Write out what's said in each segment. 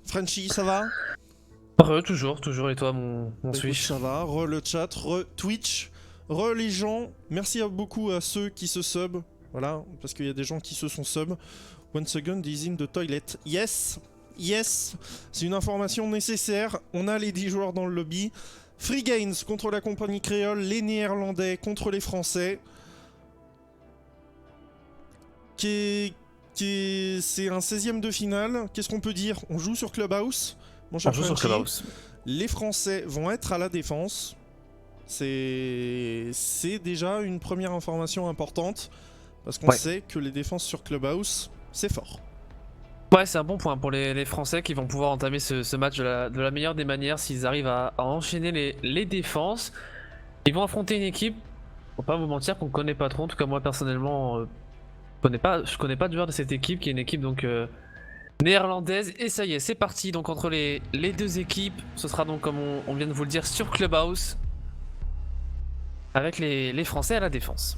Frenchy, ça va? Toujours, et toi mon Écoute, Switch? ça va, le chat, Twitch, les gens. Merci beaucoup à ceux qui se sub. Voilà, parce qu'il y a des gens qui se sont sub. One second is in the toilet. Yes, yes, c'est une information nécessaire. On a les 10 joueurs dans le lobby. Free Gains contre la compagnie créole, les Néerlandais contre les Français. C'est un 16ème de finale. Qu'est-ce qu'on peut dire? On joue sur Clubhouse. Mon cher On joue sur Frenchy. Clubhouse. Les Français vont être à la défense. C'est déjà une première information importante. Parce qu'on sait que les défenses sur Clubhouse, c'est fort. Ouais, c'est un bon point pour les Français qui vont pouvoir entamer ce match de la meilleure des manières s'ils arrivent à enchaîner les défenses. Ils vont affronter une équipe, faut pas vous mentir, qu'on connaît pas trop. En tout cas, moi personnellement, je connais pas de joueur de cette équipe qui est une équipe donc néerlandaise. Et ça y est, c'est parti. Donc entre les deux équipes, ce sera donc comme on vient de vous le dire sur Clubhouse avec les Français à la défense.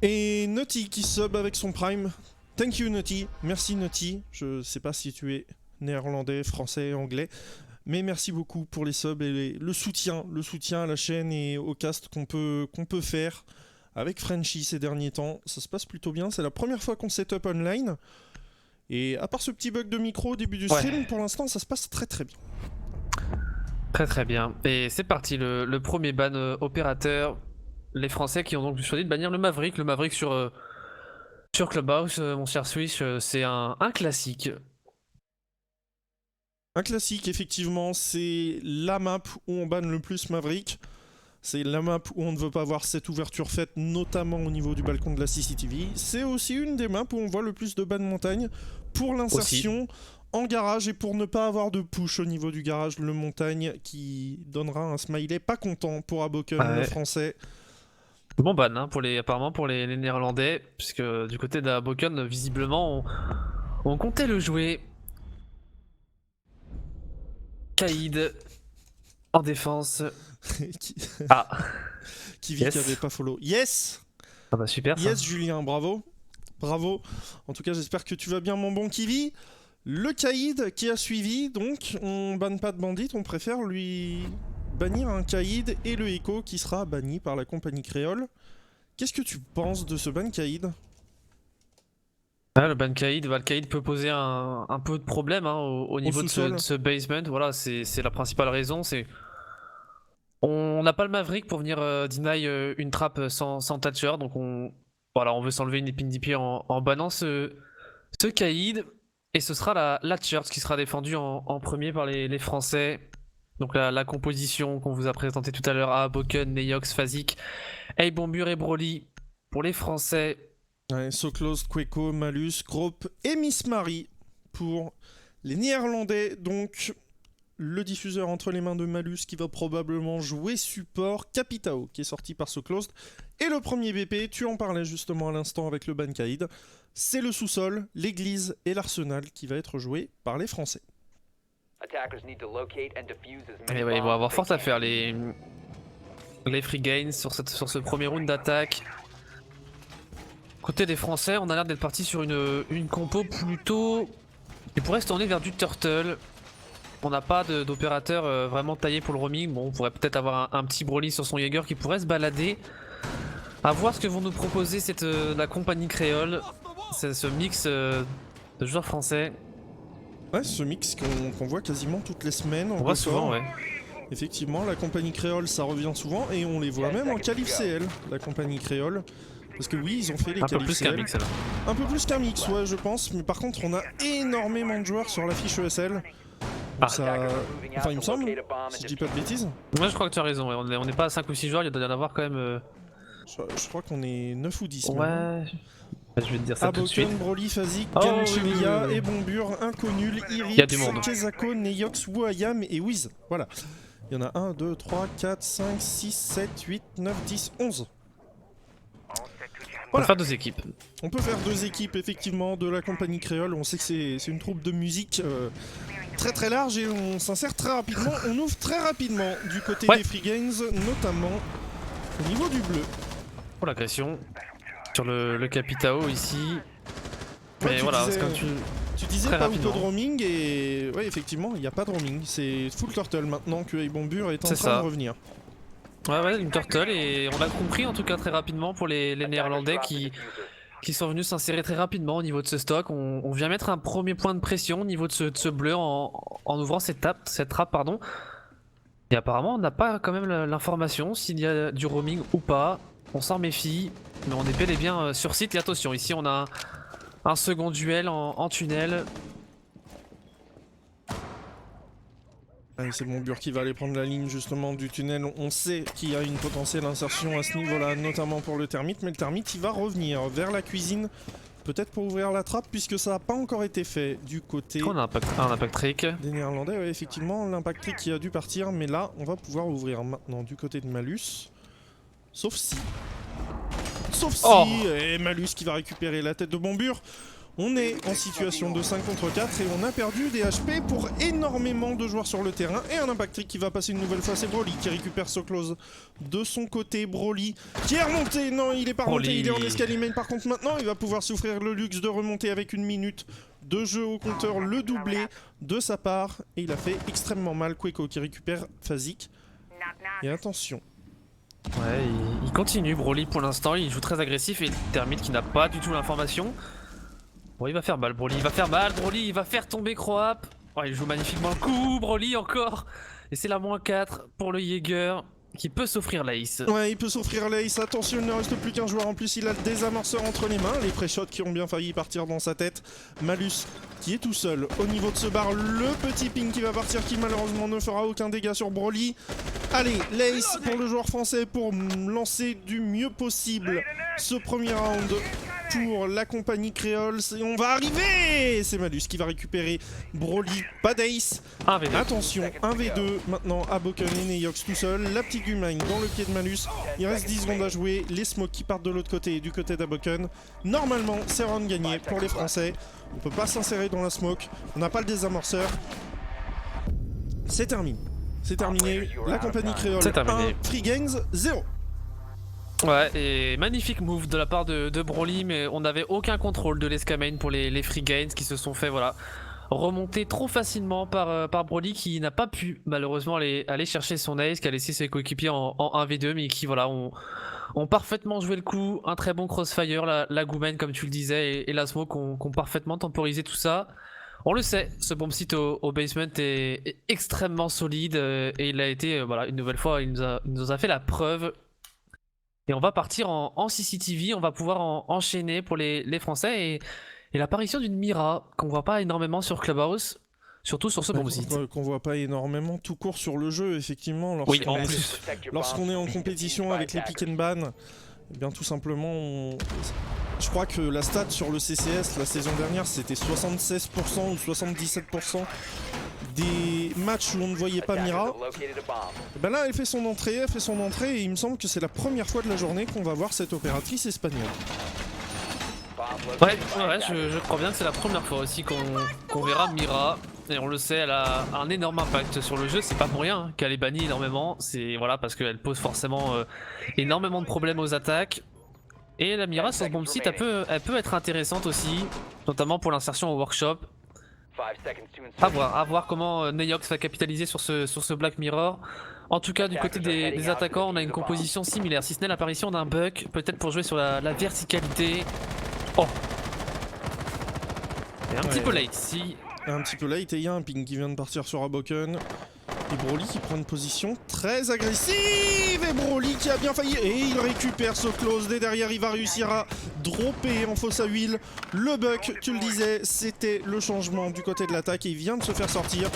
Et Nutty qui sub avec son prime. Thank you Nutty, merci Nutty. Je sais pas si tu es néerlandais, français, anglais, mais merci beaucoup pour les subs et le soutien à la chaîne et au cast qu'on peut faire avec Frenchy ces derniers temps. Ça se passe plutôt bien, c'est la première fois qu'on set up online. Et à part ce petit bug de micro au début du stream, pour l'instant ça se passe très très bien. Très bien. Et c'est parti, le premier ban opérateur. Les Français qui ont donc choisi de bannir le Maverick. Le Maverick sur Clubhouse, mon cher Switch, c'est un classique. Un classique, effectivement, c'est la map où on banne le plus Maverick. C'est la map où on ne veut pas voir cette ouverture faite, notamment au niveau du balcon de la CCTV. C'est aussi une des maps où on voit le plus de ban montagne pour l'insertion en garage et pour ne pas avoir de push au niveau du garage. Le montagne qui donnera un smiley pas content pour Aboken, le français. Bon ban hein, apparemment pour les Néerlandais, puisque du côté d'Aboken, visiblement, on comptait le jouer. Kaïd en défense. Qui vit qui avait pas follow. Yes. Ah bah super ça. Yes Julien, bravo. Bravo. En tout cas j'espère que tu vas bien mon bon Kiwi. Le Kaïd qui a suivi, donc on banne pas de bandit, on préfère lui bannir un Kaïd et le Echo qui sera banni par la compagnie créole. Qu'est-ce que tu penses de ce ban Kaïd? Le ban Kaïd, le Kaïd peut poser un peu de problème hein, au niveau de ce basement. Voilà, c'est la principale raison. On n'a pas le Maverick pour venir deny une trappe sans Thatcher, donc on veut s'enlever une épine du pied en bannant ce Kaïd. Et ce sera la Church qui sera défendue en premier par les Français. Donc la composition qu'on vous a présentée tout à l'heure, Aboken, Neox, Fazik, Bombur et Broly pour les Français. Ouais, So Closed, Queko, Malus, Grop et Miss Marie pour les Néerlandais. Donc le diffuseur entre les mains de Malus qui va probablement jouer support, Capitao qui est sorti par So Closed. Et le premier BP, tu en parlais justement à l'instant avec le ban Kaïd, c'est le sous-sol, l'église et l'arsenal qui va être joué par les Français. Et ouais, ils vont avoir fort à faire les Free Gains sur ce premier round d'attaque. Côté des Français, on a l'air d'être parti sur une compo plutôt qui pourrait se tourner vers du Turtle. On n'a pas d'opérateur vraiment taillé pour le roaming. Bon, on pourrait peut-être avoir un petit Broly sur son Jaeger qui pourrait se balader. À voir ce que vont nous proposer la compagnie créole. C'est ce mix de joueurs français. Ouais, ce mix qu'on voit quasiment toutes les semaines. On voit souvent, ouais. Effectivement, la compagnie créole, ça revient souvent et on les voit même en qualif CL, la compagnie créole. Parce que oui, ils ont fait les qualifs CL. Un peu plus qu'un mix, alors. Un peu plus qu'un mix, ouais, je pense. Mais par contre, on a énormément de joueurs sur la fiche ESL. Ça... Enfin, il me semble, si je dis pas de bêtises. Moi, je crois que tu as raison, ouais. On n'est pas à 5 ou 6 joueurs, il doit y en avoir quand même... Je crois qu'on est 9 ou 10. Ouais... Même. Je vais te dire ça tout de suite. Aboken, Broly, Fazik, Ganchelia, et Bombur, Inconul, Iris, Kezako, Neox, Wuayam et Wiz. Voilà. Il y en a 1, 2, 3, 4, 5, 6, 7, 8, 9, 10, 11. On peut faire 2 équipes. On peut faire 2 équipes, effectivement, de la compagnie créole. On sait que c'est une troupe de musique très très large et on s'insère très rapidement. On ouvre très rapidement du côté des Free Gains, notamment au niveau du bleu. Pour l'agression sur le Capitao ici. Mais voilà, disais, comme Tu disais très pas ou peu de rapidement. roaming et ouais effectivement il n'y a pas de roaming, c'est full turtle maintenant que Aibombur est en C'est train ça. de revenir. Ouais, une turtle, et on a compris en tout cas très rapidement pour les Néerlandais qui sont venus s'insérer très rapidement au niveau de ce stock. On vient mettre un premier point de pression au niveau de ce bleu en ouvrant cette trappe, pardon. Et apparemment on n'a pas quand même l'information s'il y a du roaming ou pas. On s'en méfie, mais on est bel et bien sur site. Et attention, ici on a un second duel en tunnel. Allez, c'est Bombur qui va aller prendre la ligne justement du tunnel. On sait qu'il y a une potentielle insertion à ce niveau-là, notamment pour le termite, mais le termite il va revenir vers la cuisine, peut-être pour ouvrir la trappe, puisque ça n'a pas encore été fait du côté On a un impact trick. des Néerlandais. Ouais, effectivement, l'impact trick qui a dû partir, mais là, on va pouvoir ouvrir maintenant du côté de Malus. Sauf si... Oh. Et Malus qui va récupérer la tête de Bombur. On est en situation de 5 contre 4 et on a perdu des HP pour énormément de joueurs sur le terrain. Et un impact trick qui va passer une nouvelle fois, c'est Broly qui récupère So Close de son côté. Broly qui est remonté, non il est pas remonté, il est en escalier main. Par contre maintenant il va pouvoir s'offrir le luxe de remonter avec une minute de jeu au compteur, le doublé de sa part. Et il a fait extrêmement mal. Queko qui récupère Phasic. Et attention. Ouais, il continue Broly pour l'instant, il joue très agressif, et Termite qui n'a pas du tout l'information. Bon, il va faire mal, Broly, il va faire mal, Broly, il va faire tomber Croap. Oh, il joue magnifiquement le coup, Broly encore. Et c'est la -4 pour le Jäger qui peut s'offrir l'ace. Ouais, il peut s'offrir l'ace, attention, il ne reste plus qu'un joueur en plus, il a le désamorceur entre les mains, les pré-shots qui ont bien failli partir dans sa tête. Malus qui est tout seul au niveau de ce bar, le petit ping qui va partir qui malheureusement ne fera aucun dégât sur Broly. Allez, l'ace pour le joueur français pour lancer du mieux possible ce premier round pour la compagnie créole. Et on va arriver. C'est Malus qui va récupérer Broly, pas d'ace. Attention, 1v2 maintenant à Boken et Neyox tout seul. La petite Gumine dans le pied de Malus. Il reste 10 secondes à jouer. Les smokes qui partent de l'autre côté, du côté d'Aboken. Normalement, c'est round gagné pour les Français. On peut pas s'insérer dans la smoke. On n'a pas le désamorceur. C'est terminé. C'est terminé. La compagnie créole 1, Free Games 0. Ouais, et magnifique move de la part de Broly, mais on n'avait aucun contrôle de l'escamane pour les free gains qui se sont fait, voilà, remonter trop facilement par Broly, qui n'a pas pu malheureusement aller chercher son ace, qui a laissé ses coéquipiers en 1v2, mais qui voilà ont parfaitement joué le coup. Un très bon crossfire, la Goumen comme tu le disais, et la smoke ont parfaitement temporisé tout ça. On le sait, ce bomb site au basement est extrêmement solide, et il a été, voilà, une nouvelle fois, il nous a fait la preuve. Et on va partir en CCTV, on va pouvoir enchaîner pour les Français, et l'apparition d'une Mira qu'on voit pas énormément sur Clubhouse, surtout sur ce bomb site. Qu'on voit pas énormément tout court sur le jeu, effectivement. Oui, en plus. Lorsqu'on est en compétition avec les pick and ban, eh bien tout simplement, je crois que la stat sur le CCS la saison dernière c'était 76% ou 77% des matchs où on ne voyait pas Mira. Et ben là elle fait son entrée, et il me semble que c'est la première fois de la journée qu'on va voir cette opératrice espagnole. Ouais, je crois bien que c'est la première fois aussi qu'on verra Mira. Et on le sait, elle a un énorme impact sur le jeu, c'est pas pour rien hein, qu'elle est bannie énormément, c'est voilà, parce qu'elle pose forcément énormément de problèmes aux attaques. Et la Mira sur ce bomb site, elle peut être intéressante aussi, notamment pour l'insertion au workshop. À voir comment Neyox va capitaliser sur ce Black Mirror. En tout cas, du côté des attaquants, on a une composition similaire, si ce n'est l'apparition d'un Buck, peut-être pour jouer sur la verticalité. Oh! Et un petit peu late ici. Un petit peu late, et il y a un ping qui vient de partir sur Aboken. Et Broly qui prend une position très agressive. Et Broly qui a bien failli. Et il récupère ce close. Dès derrière, il va réussir à dropper en fosse à huile. Le Buck, tu le disais, c'était le changement du côté de l'attaque. Et il vient de se faire sortir.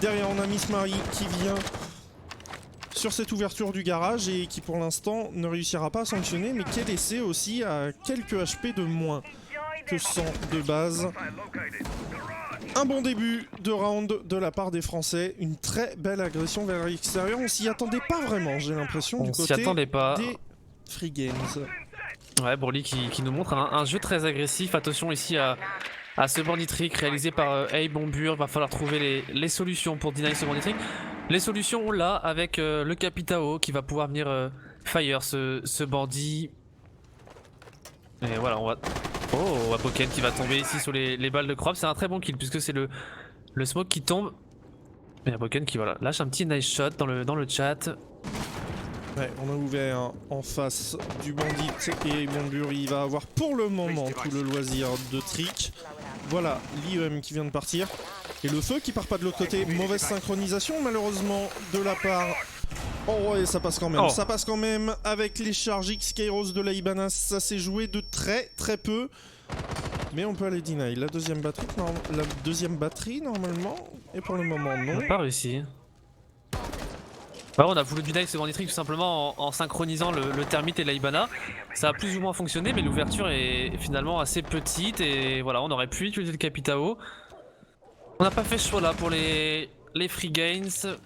Derrière, on a Miss Marie qui vient sur cette ouverture du garage. Et qui pour l'instant ne réussira pas à sanctionner. Mais qui est laissé aussi à quelques HP de moins que 100 de base. Un bon début de round de la part des Français, une très belle agression vers l'extérieur, on s'y attendait pas vraiment, j'ai l'impression, du côté des Free Games. Ouais, Broly qui nous montre un jeu très agressif. Attention ici à ce bandit trick réalisé par Aibombur. Il va falloir trouver les solutions pour deny ce bandit trick. Les solutions là avec le Capitao qui va pouvoir venir fire ce bandit. Et voilà, on va Oh, Apoken qui va tomber ici sur les balles de Crop, c'est un très bon kill puisque c'est le smoke qui tombe. Et Apoken qui voilà, lâche un petit nice shot dans le chat. Ouais, on a ouvert en face du bandit et Bombur il va avoir pour le moment tout le loisir de trick. Voilà l'IEM qui vient de partir. Et le feu qui part pas de l'autre côté. Mauvaise synchronisation malheureusement de la part. Oh ouais, ça passe quand même. Ça passe quand même avec les charges X Kairos de la Ibanez. Ça s'est joué de très peu. Mais on peut aller deny. La deuxième batterie normalement. Et pour le moment non. On n'a pas réussi. Ouais, on a voulu deny ce banditrick tout simplement en synchronisant le Thermite et la Ibana. Ça a plus ou moins fonctionné mais l'ouverture est finalement assez petite et voilà, on aurait pu utiliser le Capitao. On n'a pas fait ce choix là pour les free gains.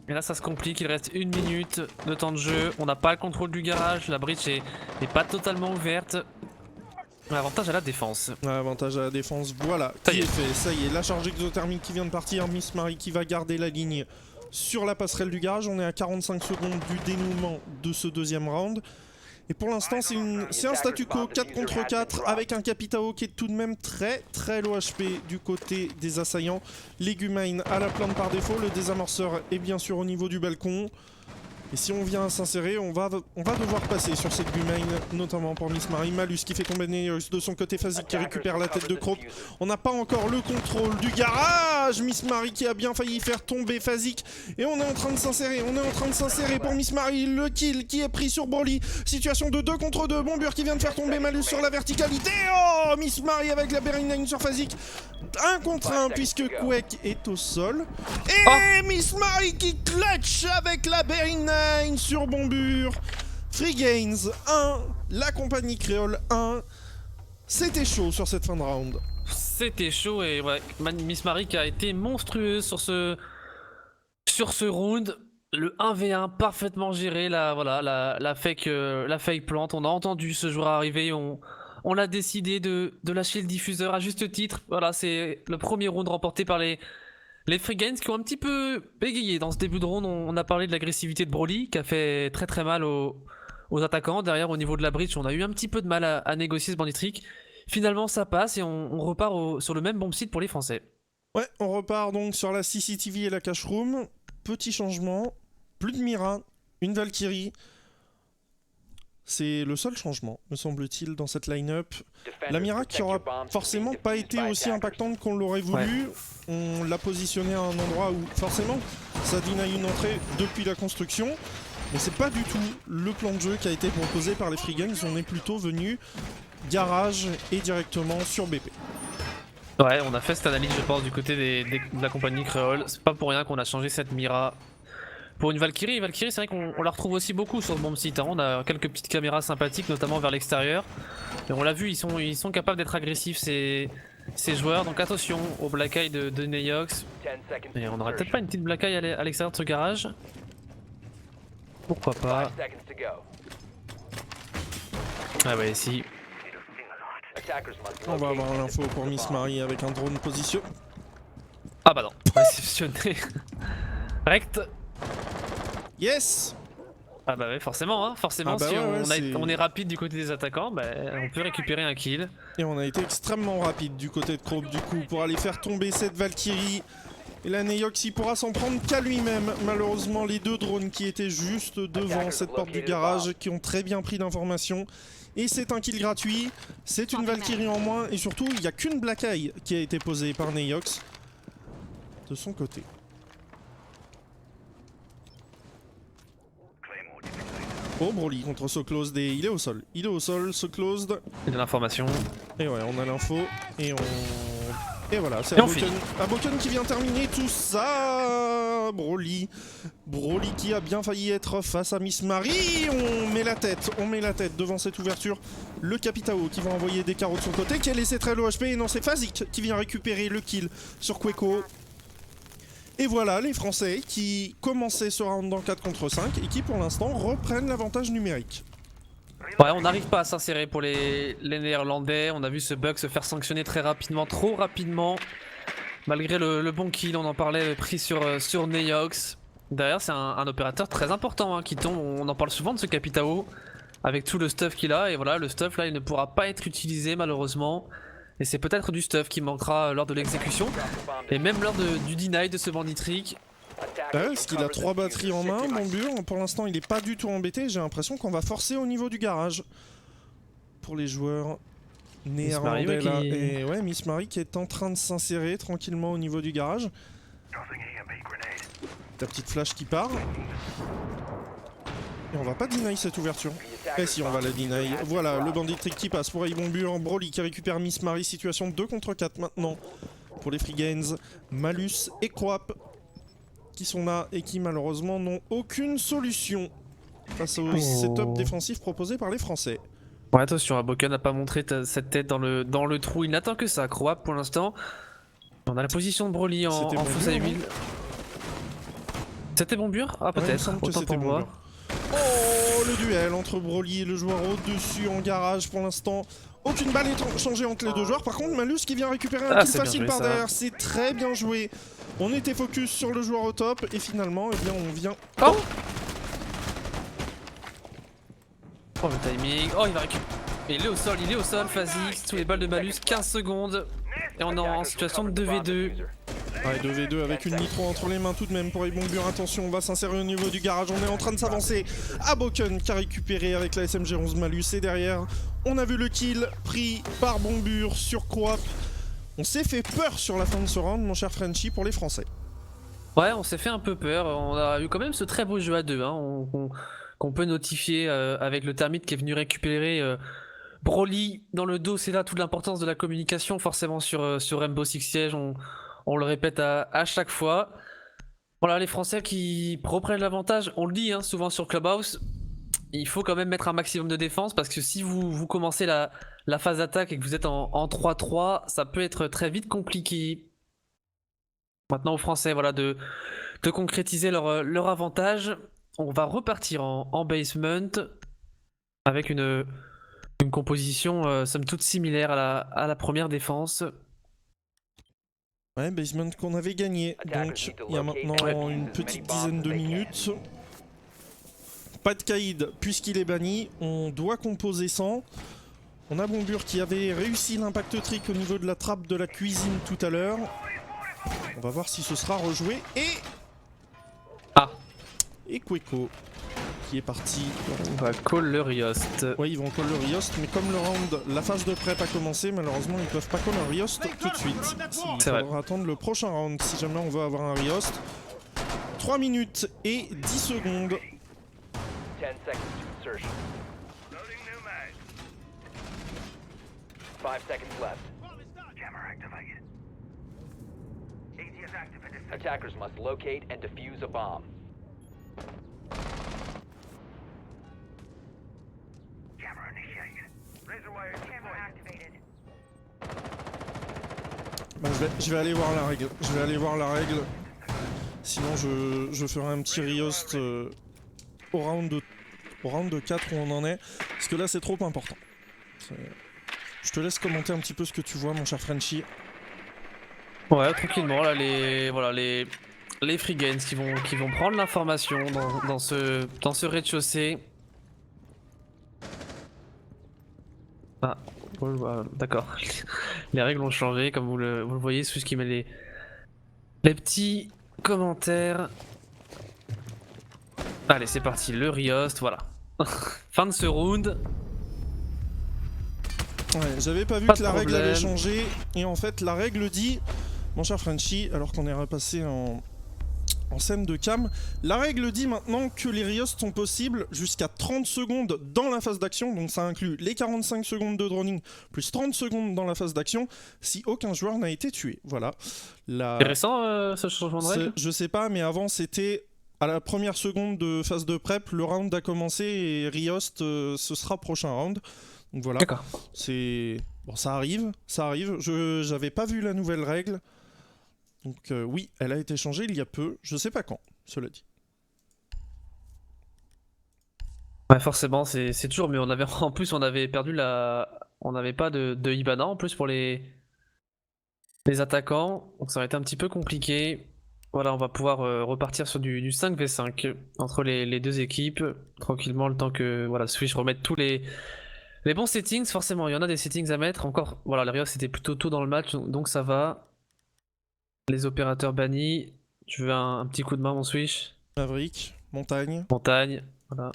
Et là ça se complique, il reste 1 minute de temps de jeu. On n'a pas le contrôle du garage, la breach est pas totalement ouverte. Avantage à la défense. Avantage à la défense, voilà, qui est fait. Ça y est, la charge exothermique qui vient de partir. Miss Marie qui va garder la ligne sur la passerelle du garage. On est à 45 secondes du dénouement de ce deuxième round. Et pour l'instant, c'est un statu quo 4 contre 4 avec un Capitao qui est tout de même très low HP du côté des assaillants. Légumine à la plante par défaut, le désamorceur est bien sûr au niveau du balcon. Et si on vient s'insérer, on va devoir passer sur cette Gumine, notamment pour Miss Marie. Malus qui fait tomber Neos de son côté, Fazik qui récupère la tête de Crope. On n'a pas encore le contrôle du garage. Miss Marie qui a bien failli faire tomber Fazik. Et on est en train de s'insérer, pour Miss Marie. Le kill qui est pris sur Broly. Situation de 2 contre 2. Bombur qui vient de faire tomber Malus sur la verticalité. Oh, Miss Marie avec la Berry 9 sur Fazik. 1 contre 1 puisque Quake est au sol. Et Miss Marie qui clutch avec la Berry 9 sur Bombur. Free Gains 1, la compagnie créole 1. C'était chaud sur cette fin de round. C'était chaud et ouais, Miss Marie qui a été monstrueuse sur ce round. Le 1v1 parfaitement géré, la fake plante. On a entendu ce joueur arriver, on a décidé de lâcher le diffuseur à juste titre. Voilà, c'est le premier round remporté par les free gains qui ont un petit peu bégayé dans ce début de round. On a parlé de l'agressivité de Broly qui a fait très mal aux attaquants. Derrière, au niveau de la breach, on a eu un petit peu de mal à négocier ce banditrick. Finalement, ça passe et on repart sur le même bomb site pour les Français. Ouais, on repart donc sur la CCTV et la cache room. Petit changement, plus de Mira, une Valkyrie. C'est le seul changement, me semble-t-il, dans cette line-up. La Mira qui aura forcément pas été aussi impactante qu'on l'aurait voulu. Ouais. On l'a positionnée à un endroit où forcément ça deny une entrée depuis la construction. Mais c'est pas du tout le plan de jeu qui a été proposé par les Free Games. On est plutôt venu garage et directement sur BP. Ouais, on a fait cette analyse, je pense, du côté de la compagnie créole. C'est pas pour rien qu'on a changé cette Mira pour une Valkyrie. Valkyrie, c'est vrai qu'on la retrouve aussi beaucoup sur ce bomb site. Hein. On a quelques petites caméras sympathiques, notamment vers l'extérieur. Et on l'a vu, ils sont capables d'être agressifs, ces joueurs. Donc attention au Black Eye de Neox. Et on aurait peut-être pas une petite Black Eye à l'extérieur de ce garage. Pourquoi pas. Ah ouais, si. On va avoir l'info pour Miss Marie avec un drone position. Ah bah non, réceptionné. Rect. Yes. Ah bah ouais, forcément, hein. Forcément, si on est rapide du côté des attaquants, bah, on peut récupérer un kill. Et on a été extrêmement rapide du côté de Crope du coup pour aller faire tomber cette Valkyrie. Et la Neox il pourra s'en prendre qu'à lui-même. Malheureusement les deux drones qui étaient juste devant cette porte du garage qui ont très bien pris l'information. Et c'est un kill gratuit, c'est une Valkyrie en moins et surtout il n'y a qu'une Black Eye qui a été posée par Neox de son côté. Oh, Broly contre SoClosed et il est au sol. Il est au sol, SoClosed. Il y a de l'information. Et ouais, on a l'info et voilà, c'est Aboken qui vient terminer tout ça. Broly qui a bien failli être face à Miss Marie. On met la tête devant cette ouverture. Le Capitao qui va envoyer des carreaux de son côté, qui a laissé très low HP. Et non, c'est Fazik qui vient récupérer le kill sur Queko. Et voilà les Français qui commençaient ce round en 4 contre 5 et qui pour l'instant reprennent l'avantage numérique. Ouais, on n'arrive pas à s'insérer pour les Néerlandais. On a vu ce bug se faire sanctionner très rapidement, trop rapidement. Malgré le bon kill, on en parlait, pris sur Neox. Derrière, c'est un opérateur très important hein, qui tombe. On en parle souvent de ce Capitao. avec tout le stuff qu'il a. Et voilà, le stuff là il ne pourra pas être utilisé malheureusement. Et c'est peut-être du stuff qui manquera lors de l'exécution. Et même lors du deny de ce bandit trick. Parce qu'il a 3 batteries en main, Bombur. Pour l'instant il est pas du tout embêté. J'ai l'impression qu'on va forcer au niveau du garage. Pour les joueurs néerlandais là. Et ouais, Miss Marie qui est en train de s'insérer tranquillement au niveau du garage. Ta petite flash qui part. Et on va pas deny cette ouverture. Eh si, on va la deny. Voilà, le bandit trick qui passe pour Bombur. Broly qui récupère Miss Marie. Situation 2 contre 4 maintenant pour les Free Gains. Malus et Croap qui sont là et qui malheureusement n'ont aucune solution face au setup défensif proposé par les Français. Ouais, attention, Aboken n'a pas montré cette tête dans le trou. Il n'attend que ça. Croap pour l'instant. On a la position de Broly en fausse à huile. C'était Bombur? Ah peut-être, ouais, autant pour moi. Oh, le duel entre Broly et le joueur au-dessus en garage pour l'instant. Aucune balle est changée entre les deux joueurs. Par contre, Malus qui vient récupérer un kill facile par derrière. C'est très bien joué. On était focus sur le joueur au top et finalement, eh bien, on vient... Oh, oh le timing. Oh, il va récupérer. Il est au sol, Fazi. Sous les balles de Malus, 15 secondes. Et on est en situation de 2v2. Ouais, 2v2 avec une nitro entre les mains tout de même pour Bombur. Attention, on va s'insérer au niveau du garage. On est en train de s'avancer. Aboken qui a récupéré avec la SMG11 Malus. Et derrière, on a vu le kill pris par Bombur sur Croap. On s'est fait peur sur la fin de ce round, mon cher Frenchy, pour les Français. Ouais, on s'est fait un peu peur. On a eu quand même ce très beau jeu à deux hein, qu'on peut notifier avec le Termite qui est venu récupérer Broly dans le dos. C'est là toute l'importance de la communication forcément sur Rainbow Six Siege. On le répète à chaque fois. Voilà, les Français qui reprennent l'avantage, on le dit hein, souvent sur Clubhouse, il faut quand même mettre un maximum de défense parce que si vous commencez la phase d'attaque et que vous êtes en 3-3, ça peut être très vite compliqué. Maintenant aux Français voilà, de concrétiser leur avantage. On va repartir en basement avec une composition somme toute similaire à la première défense. Ouais, basement qu'on avait gagné, donc il y a maintenant une petite dizaine de minutes. Pas de Kaïd puisqu'il est banni, on doit composer sans. On a Bombur qui avait réussi l'impact trick au niveau de la trappe de la cuisine tout à l'heure. On va voir si ce sera rejoué et... Ah. Et Kweko qui est parti. On va call le Riost. Ouais, ils vont call le Riost, mais comme le round, la phase de prep a commencé, malheureusement ils peuvent pas call un Riost tout de suite. Il faudra attendre le prochain round si jamais on veut avoir un Riost. 3 minutes et 10 secondes. 10 seconds to insertion. 5 seconds left. Attackers must locate and defuse a bomb. Bah, je vais aller voir la règle. Je vais aller voir la règle. Sinon je ferai un petit Riost au round de 4 où on en est. Parce que là c'est trop important. Je te laisse commenter un petit peu ce que tu vois mon cher Frenchy. Ouais, tranquillement là les Free Gains qui vont prendre l'information dans ce rez-de-chaussée. Ah, d'accord. Les règles ont changé comme vous le voyez, c'est juste qui met les petits commentaires. Allez, c'est parti, le Riost, voilà. Fin de ce round. Ouais, j'avais pas vu que la règle avait changé et en fait la règle dit, mon cher Frenchy, alors qu'on est repassé en scène de cam, la règle dit maintenant que les Riosts sont possibles jusqu'à 30 secondes dans la phase d'action, donc ça inclut les 45 secondes de droning plus 30 secondes dans la phase d'action si aucun joueur n'a été tué. Voilà. C'est récent ce changement de règle ? Je sais pas, mais avant c'était à la première seconde de phase de prep, le round a commencé et Riost ce sera prochain round. Donc voilà. D'accord. C'est bon, ça arrive. J'avais pas vu la nouvelle règle. Donc oui, elle a été changée il y a peu, je sais pas quand, cela dit. Ouais, forcément, c'est toujours mieux. En plus, on avait perdu on n'avait pas de Hibana en plus pour les attaquants, donc ça aurait été un petit peu compliqué. Voilà, on va pouvoir repartir sur du 5v5 entre les deux équipes, tranquillement, le temps que voilà, Switch remette tous les bons settings. Forcément, il y en a des settings à mettre. Encore, voilà, le Rios c'était plutôt tôt dans le match, donc ça va. Les opérateurs bannis. Tu veux un petit coup de main, mon Switch? Maverick, Montagne. Montagne, voilà.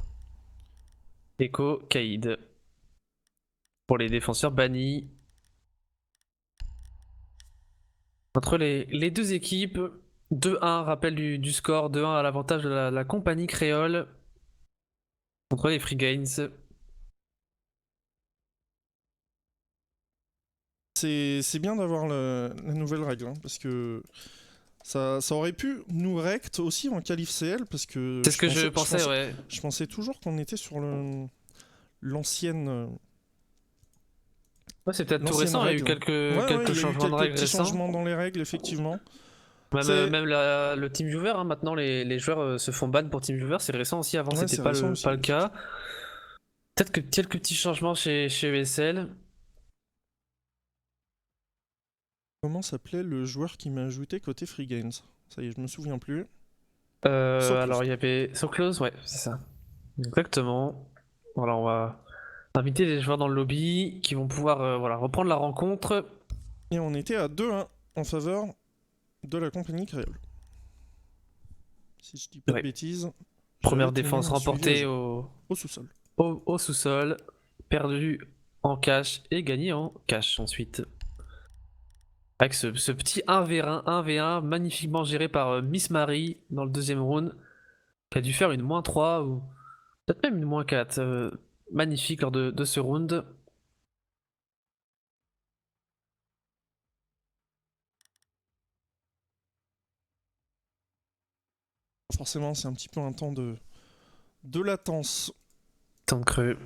Echo, Kaïd. Pour les défenseurs bannis. Entre les deux équipes, 2-1, rappel du score, 2-1 à l'avantage de la compagnie créole. Contre les Free Gains. C'est bien d'avoir la nouvelle règle, hein, parce que ça aurait pu nous rect aussi en qualif CL, parce que C'est ce que je pensais, ouais. je pensais toujours qu'on était sur l'ancienne. Ouais, c'est peut-être tout récent, il y a eu quelques changements de règles petits récents. changements dans les règles, effectivement. Même le TeamViewer, hein, maintenant les joueurs se font ban pour TeamViewer, c'est récent aussi, avant Ouais, c'était pas le cas. Peut-être que quelques petits changements chez ESL. Comment s'appelait le joueur qui m'a ajouté côté Free Games? Ça y est, je me souviens plus. Alors il y avait So Close, ouais, c'est ça. Exactement. Voilà, on va inviter les joueurs dans le lobby qui vont pouvoir voilà, reprendre la rencontre. Et on était à 2-1 en faveur de la compagnie créole. Si je dis pas de bêtises. Première défense remportée au sous-sol. Au sous-sol, perdu en cash et gagné en cash ensuite. Avec ce petit 1v1, 1v1 magnifiquement géré par Miss Marie dans le deuxième round, qui a dû faire une -3 ou peut-être même une -4. Magnifique lors de ce round. Forcément, c'est un petit peu un temps de latence. Temps creux.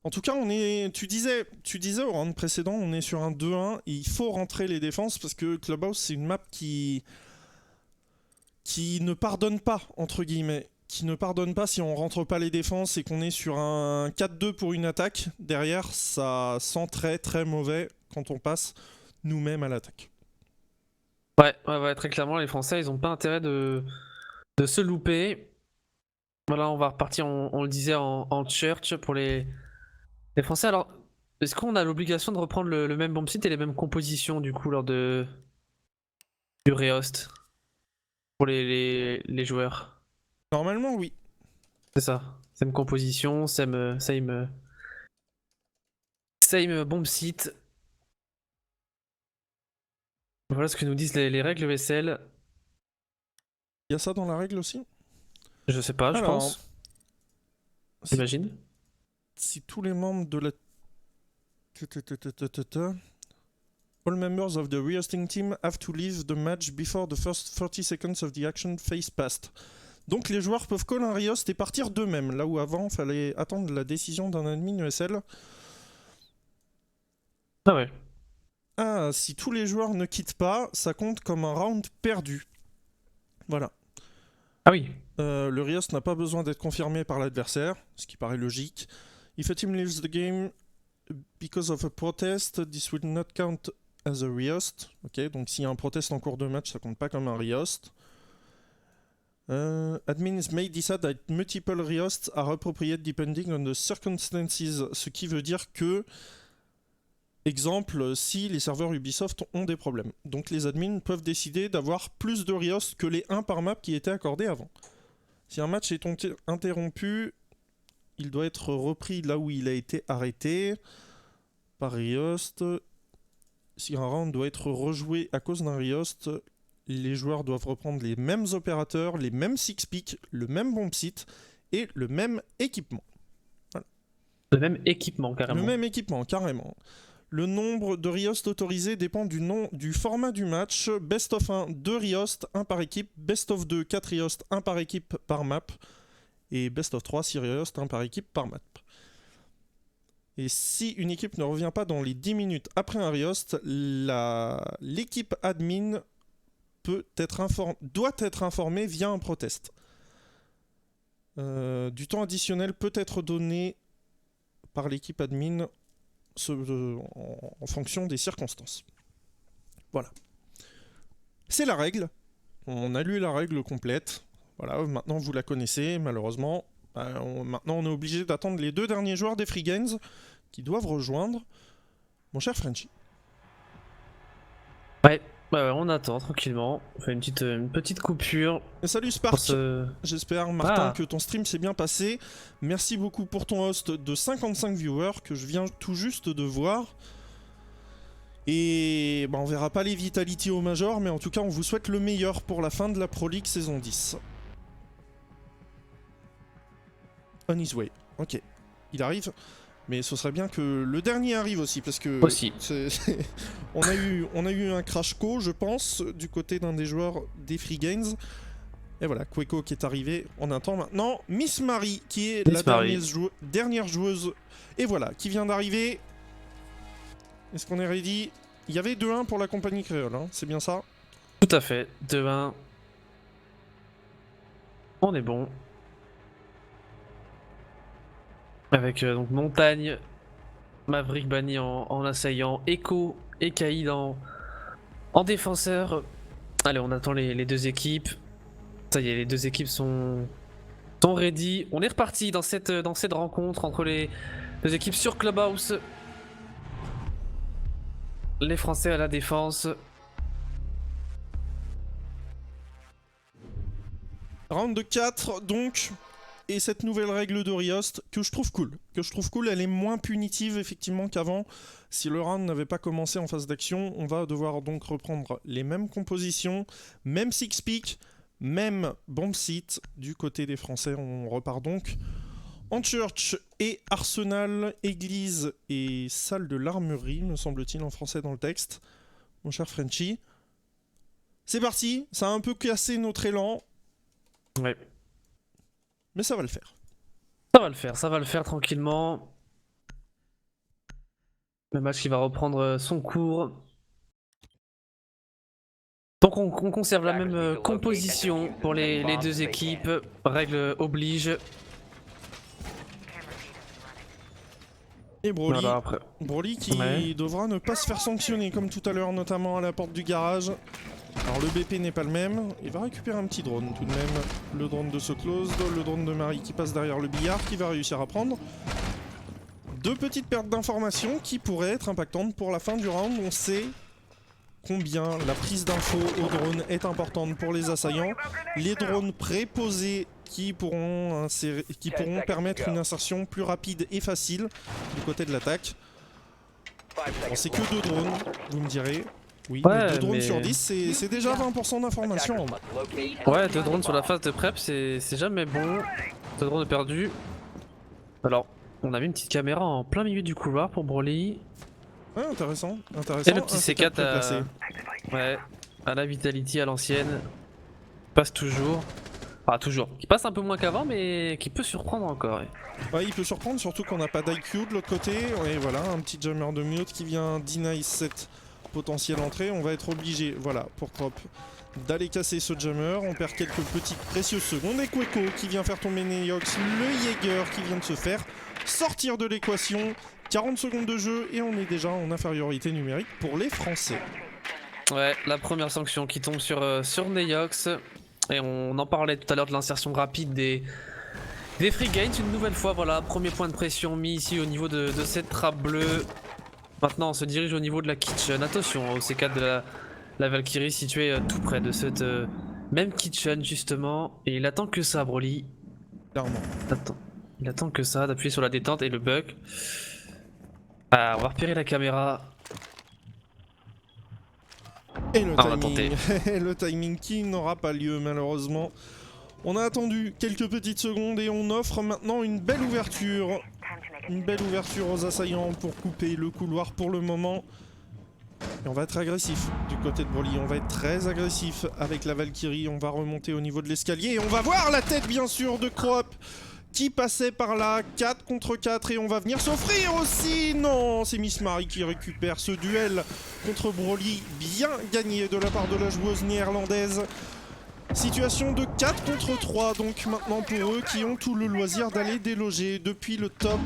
En tout cas, tu disais au round précédent, on est sur un 2-1 et il faut rentrer les défenses parce que Clubhouse, c'est une map qui ne pardonne pas, entre guillemets. Qui ne pardonne pas si on rentre pas les défenses et qu'on est sur un 4-2 pour une attaque. Derrière, ça sent très très mauvais quand on passe nous-mêmes à l'attaque. Ouais, très clairement, les Français, ils ont pas intérêt de se louper. Voilà, on va repartir, on le disait, en church pour les Français. Alors, est-ce qu'on a l'obligation de reprendre le même bomb site et les mêmes compositions, du coup, lors du rehost pour les joueurs? Normalement, oui. C'est ça. Same composition, same bomb site. Voilà ce que nous disent les règles ESL. Il y a ça dans la règle aussi? Je sais pas, je pense. J'imagine. Si tous les membres de la... All members of the rehosting team have to leave the match before the first 30 seconds of the action phase passed. Donc les joueurs peuvent call un rehost et partir d'eux-mêmes, là où avant il fallait attendre la décision d'un admin ESL. Ah ouais. Ah, si tous les joueurs ne quittent pas, ça compte comme un round perdu. Voilà. Ah oui. Le rehost n'a pas besoin d'être confirmé par l'adversaire, ce qui paraît logique. If a team leaves the game because of a protest, this will not count as a rehost. Ok, donc s'il y a un protest en cours de match, ça compte pas comme un rehost. Admins may decide that multiple rehosts are appropriate depending on the circumstances, ce qui veut dire que, exemple, si les serveurs Ubisoft ont des problèmes. Donc les admins peuvent décider d'avoir plus de rehosts que les 1 par map qui étaient accordés avant. Si un match est interrompu, il doit être repris là où il a été arrêté par rehost. Si un round doit être rejoué à cause d'un rehost, les joueurs doivent reprendre les mêmes opérateurs, les mêmes six-pick, le même bomb site et le même équipement. Voilà. Le même équipement, carrément. Le même équipement, carrément. Le nombre de rehosts autorisés dépend du format du match. Best of 1, 2 rehosts, 1 par équipe. Best of 2, 4 rehosts, 1 par équipe par map. Et best of 3, 6 rehosts, 1 par équipe par map. Et si une équipe ne revient pas dans les 10 minutes après un rehost, l'équipe admin doit être informée via un protest. Du temps additionnel peut être donné par l'équipe admin en fonction des circonstances. Voilà. C'est la règle. On a lu la règle complète. Voilà, maintenant vous la connaissez, malheureusement. Maintenant on est obligé d'attendre les 2 derniers joueurs des Free Games qui doivent rejoindre mon cher Frenchy. Ouais, on attend tranquillement. On fait une petite coupure. Et salut Spark, Ce... j'espère Martin que ton stream s'est bien passé. Merci beaucoup pour ton host de 55 viewers que je viens tout juste de voir. Et on verra pas les Vitality au Major, mais en tout cas on vous souhaite le meilleur pour la fin de la Pro League saison 10. On his way, ok. Il arrive, mais ce serait bien que le dernier arrive aussi, parce que... Aussi. on a eu un crash co, je pense, du côté d'un des joueurs des Free Games. Et voilà, Queko qui est arrivé. On attend maintenant Miss Marie, qui est la dernière joueuse. Et voilà, qui vient d'arriver. Est-ce qu'on est ready? Il y avait 2-1 pour la compagnie créole, hein, c'est bien ça? Tout à fait, 2-1. On est bon. Avec donc Montagne, Maverick banni en assaillant, Echo et Kaïd en défenseur. Allez, on attend les 2 équipes. Ça y est, les 2 équipes sont ready. On est reparti dans cette rencontre entre les 2 équipes sur Clubhouse. Les Français à la défense. Round de 4 donc. Et cette nouvelle règle de Riost que je trouve cool. Elle est moins punitive effectivement qu'avant. Si le round n'avait pas commencé en phase d'action, on va devoir donc reprendre les mêmes compositions, même six pick, même bomb site. Du côté des Français, on repart donc en church et arsenal, église et salle de l'armurerie, me semble-t-il en français dans le texte. Mon cher Frenchy. C'est parti, ça a un peu cassé notre élan. Ouais. Mais ça va le faire. Ça va le faire tranquillement. Le match qui va reprendre son cours. Donc on conserve la même composition pour les 2 équipes. Règle oblige. Et Broly, voilà, après. Broly qui devra ne pas se faire sanctionner comme tout à l'heure, notamment à la porte du garage. Alors le BP n'est pas le même, il va récupérer un petit drone tout de même. Le drone de So Closed, le drone de Marie qui passe derrière le billard, qui va réussir à prendre. 2 petites pertes d'informations qui pourraient être impactantes pour la fin du round. On sait combien la prise d'infos au drone est importante pour les assaillants. Les drones préposés qui pourront permettre une insertion plus rapide et facile du côté de l'attaque. Bon, c'est que 2 drones, vous me direz. Oui, ouais, 2 drones sur 10, c'est déjà 20% d'informations. Ouais, 2 drones sur la phase de prep, c'est jamais bon. 2 drones perdus. Alors, on a mis une petite caméra en plein milieu du couloir pour Broly. Ouais, intéressant. Et le petit C4 à la Vitality à l'ancienne. Passe toujours. Enfin, toujours. Qui passe un peu moins qu'avant, mais qui peut surprendre encore. Ouais, il peut surprendre, surtout qu'on n'a pas d'IQ de l'autre côté. Et voilà, un petit jammer de mute qui vient deny cette potentielle entrée. On va être obligé, voilà, pour Prop, d'aller casser ce jammer. On perd quelques petites précieuses secondes. Et Queko qui vient faire tomber Neox, le Jaeger qui vient de se faire sortir de l'équation. 40 secondes de jeu et on est déjà en infériorité numérique pour les Français. Ouais, la première sanction qui tombe sur Neox. Et on en parlait tout à l'heure de l'insertion rapide des Free Games. Une nouvelle fois, voilà, premier point de pression mis ici au niveau de cette trappe bleue. Maintenant, on se dirige au niveau de la kitchen. Attention au C4 de la Valkyrie située tout près de cette même kitchen justement. Et il attend que ça, Broly. Clairement. Il attend que ça, d'appuyer sur la détente et le bug. Ah, on va repérer la caméra. Et le timing, le timing qui n'aura pas lieu malheureusement. On a attendu quelques petites secondes et on offre maintenant une belle ouverture. Une belle ouverture aux assaillants pour couper le couloir pour le moment. Et on va être agressif du côté de Broly. On va être très agressif avec la Valkyrie. On va remonter au niveau de l'escalier et on va voir la tête bien sûr de Crop qui passait par là, 4 contre 4 et on va venir s'offrir aussi. Non, c'est Miss Marie qui récupère ce duel contre Broly, bien gagné de la part de la joueuse néerlandaise. Situation de 4 contre 3 donc maintenant pour eux qui ont tout le loisir d'aller déloger depuis le top.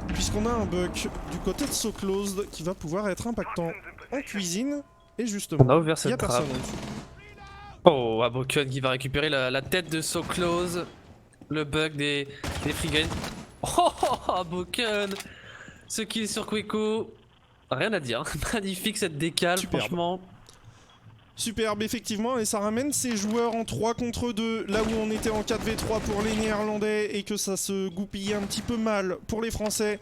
Puisqu'on a un bug du côté de So Closed qui va pouvoir être impactant en cuisine. Et justement, on a ouvert cette il n'y a personne trappe. en dessous. Oh, Aboken qui va récupérer la tête de So Close. Le bug des free games. Oh, Aboken. Ce kill sur Queko. Rien à dire. Magnifique cette décale, Superbe. franchement. Superbe, effectivement, et ça ramène ces joueurs en 3 contre 2, là où on était en 4v3 pour les Néerlandais et que ça se goupillait un petit peu mal pour les Français.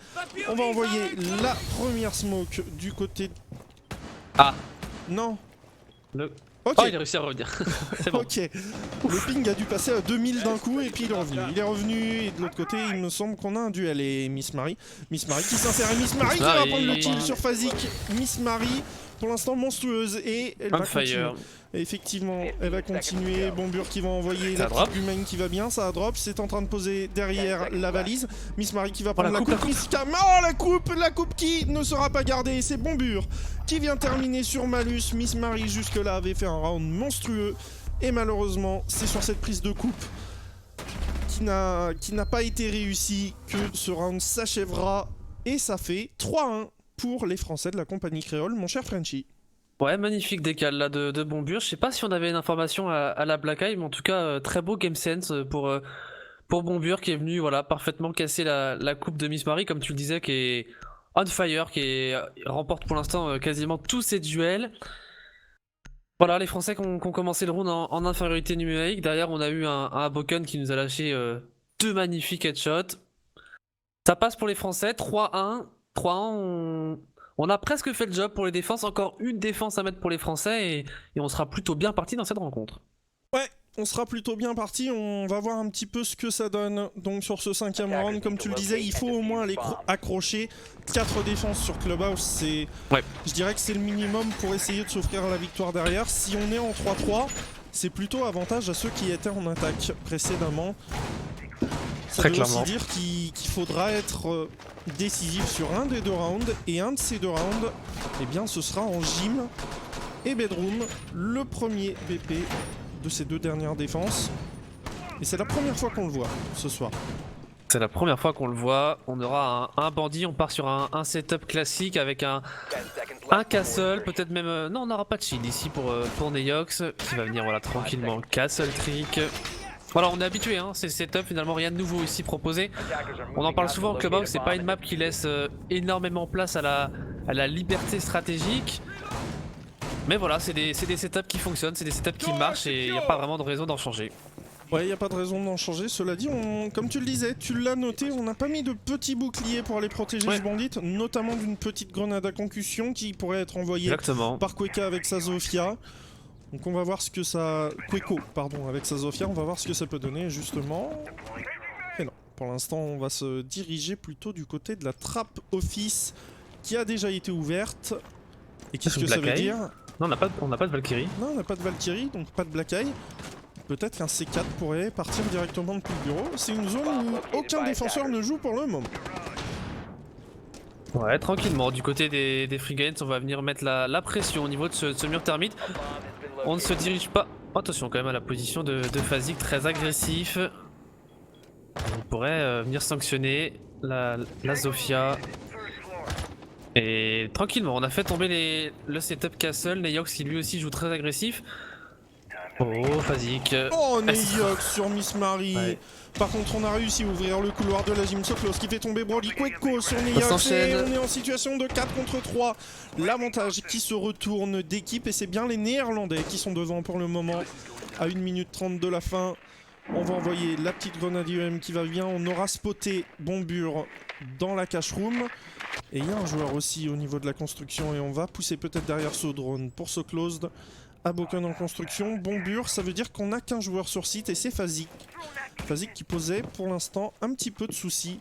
On va envoyer la première smoke du côté... Ah. Non. Le... Ok. Oh, il a réussi à revenir. C'est bon. Ok. Le ping a dû passer à 2000 d'un coup et puis il est revenu. Il est revenu et de l'autre côté il me semble qu'on a un duel et Miss Marie. Miss Marie qui s'insère et Miss Marie qui va prendre le kill sur Fazik. Miss Marie pour l'instant monstrueuse et elle va continuer. Effectivement, elle va continuer. Bombur qui va envoyer la petite du main qui va bien, ça a drop. C'est en train de poser derrière la valise. Miss Marie qui va prendre la coupe. Oh, la coupe qui ne sera pas gardée. C'est Bombur qui vient terminer sur malus. Miss Marie jusque-là avait fait un round monstrueux. Et malheureusement, c'est sur cette prise de coupe qui n'a pas été réussie que ce round s'achèvera. Et ça fait 3-1 pour les Français de la compagnie créole, mon cher Frenchy. Ouais, magnifique décale là de Bombur. Je sais pas si on avait une information à la Black Eye, mais en tout cas, très beau game sense pour Bombur qui est venu voilà, parfaitement casser la coupe de Miss Marie, comme tu le disais, qui est on fire, qui remporte pour l'instant quasiment tous ses duels. Voilà, les Français qui ont commencé le round en infériorité numérique. Derrière, on a eu un Aboken qui nous a lâché 2 magnifiques headshots. Ça passe pour les Français, 3-1. 3-1, on a presque fait le job pour les défenses. Encore une défense à mettre pour les Français et on sera plutôt bien parti dans cette rencontre. Ouais, on sera plutôt bien parti. On va voir un petit peu ce que ça donne. Donc sur ce 5e round, comme tu le disais, il faut au moins aller accrocher 4 défenses sur Clubhouse. Je dirais que c'est le minimum pour essayer de s'offrir la victoire derrière. Si on est en 3-3, c'est plutôt avantage à ceux qui étaient en attaque précédemment. Ça veut aussi dire qu'il faudra être décisif sur un des 2 rounds. Et un de ces 2 rounds, eh bien, ce sera en gym et bedroom, le premier BP de ces 2 dernières défenses. Et c'est la première fois qu'on le voit ce soir. C'est la première fois qu'on le voit. On aura un bandit, on part sur un setup classique avec un castle, peut-être même... non, on n'aura pas de shield ici pour Neox qui va venir voilà, tranquillement castle trick. Voilà, on est habitué, hein, c'est setup, finalement rien de nouveau ici proposé. On en parle souvent au Clubhouse, c'est pas une map qui laisse énormément place à la liberté stratégique. Mais voilà, c'est des setups qui fonctionnent, c'est des setups qui marchent et il n'y a pas vraiment de raison d'en changer. Ouais, il n'y a pas de raison d'en changer. Cela dit, comme tu le disais, tu l'as noté, on n'a pas mis de petits boucliers pour aller protéger ce bandit, notamment d'une petite grenade à concussion qui pourrait être envoyée par Queka avec sa Zofia. Donc on va voir ce que ça... Queko, pardon, avec sa Zofia, on va voir ce que ça peut donner justement. Et non, pour l'instant on va se diriger plutôt du côté de la trap office qui a déjà été ouverte. Et qu'est-ce que ça veut dire? Non, on n'a pas de Valkyrie. Non, on n'a pas de Valkyrie, donc pas de Black Eye. Peut-être qu'un C4 pourrait partir directement depuis le bureau. C'est une zone où aucun défenseur ne joue pour le moment. Ouais, tranquillement. Du côté des Free Games, on va venir mettre la pression au niveau de ce mur thermite. On ne se dirige pas. Attention quand même à la position de Fazik, très agressif. On pourrait venir sanctionner la Zofia. Et tranquillement, on a fait tomber le setup Castle. Neox qui lui aussi joue très agressif. Oh, Fazik. Oh, Neox sur Miss Marie. Ouais. Par contre, on a réussi à ouvrir le couloir de la gym Soclos qui fait tomber Broly Queko sur Neox. Et on est en situation de 4 contre 3. L'avantage qui se retourne d'équipe. Et c'est bien les Néerlandais qui sont devant pour le moment. À 1 minute 30 de la fin. On va envoyer la petite grenade IEM qui va bien. On aura spoté Bombur dans la cache room. Et il y a un joueur aussi au niveau de la construction. Et on va pousser peut-être derrière ce drone pour ce closed. Aboken en construction, Bombur, ça veut dire qu'on n'a qu'un joueur sur site et c'est Fazik. Fazik qui posait pour l'instant un petit peu de soucis.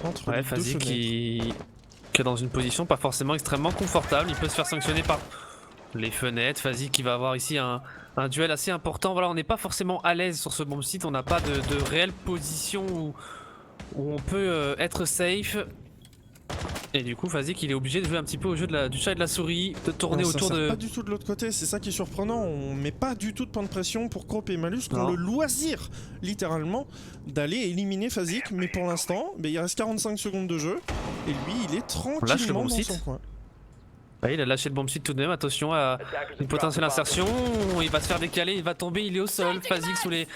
Entre les Fazik qui est dans une position pas forcément extrêmement confortable. Il peut se faire sanctionner par les fenêtres. Fazik qui va avoir ici un duel assez important. Voilà, on n'est pas forcément à l'aise sur ce bomb site. On n'a pas de réelle position où on peut être safe. Et du coup, Fazik il est obligé de jouer un petit peu au jeu du chat et de la souris, de tourner autour de... Pas du tout de l'autre côté, c'est ça qui est surprenant. On met pas du tout de point de pression pour Crop et Malus qui ont le loisir, littéralement, d'aller éliminer Fazik. Mais pour l'instant, il reste 45 secondes de jeu. Et lui, il est tranquillement dans son coin. Ouais, il a lâché le bomb site tout de même, attention à une potentielle insertion, il va se faire décaler, il va tomber, il est au sol, Fazik sous les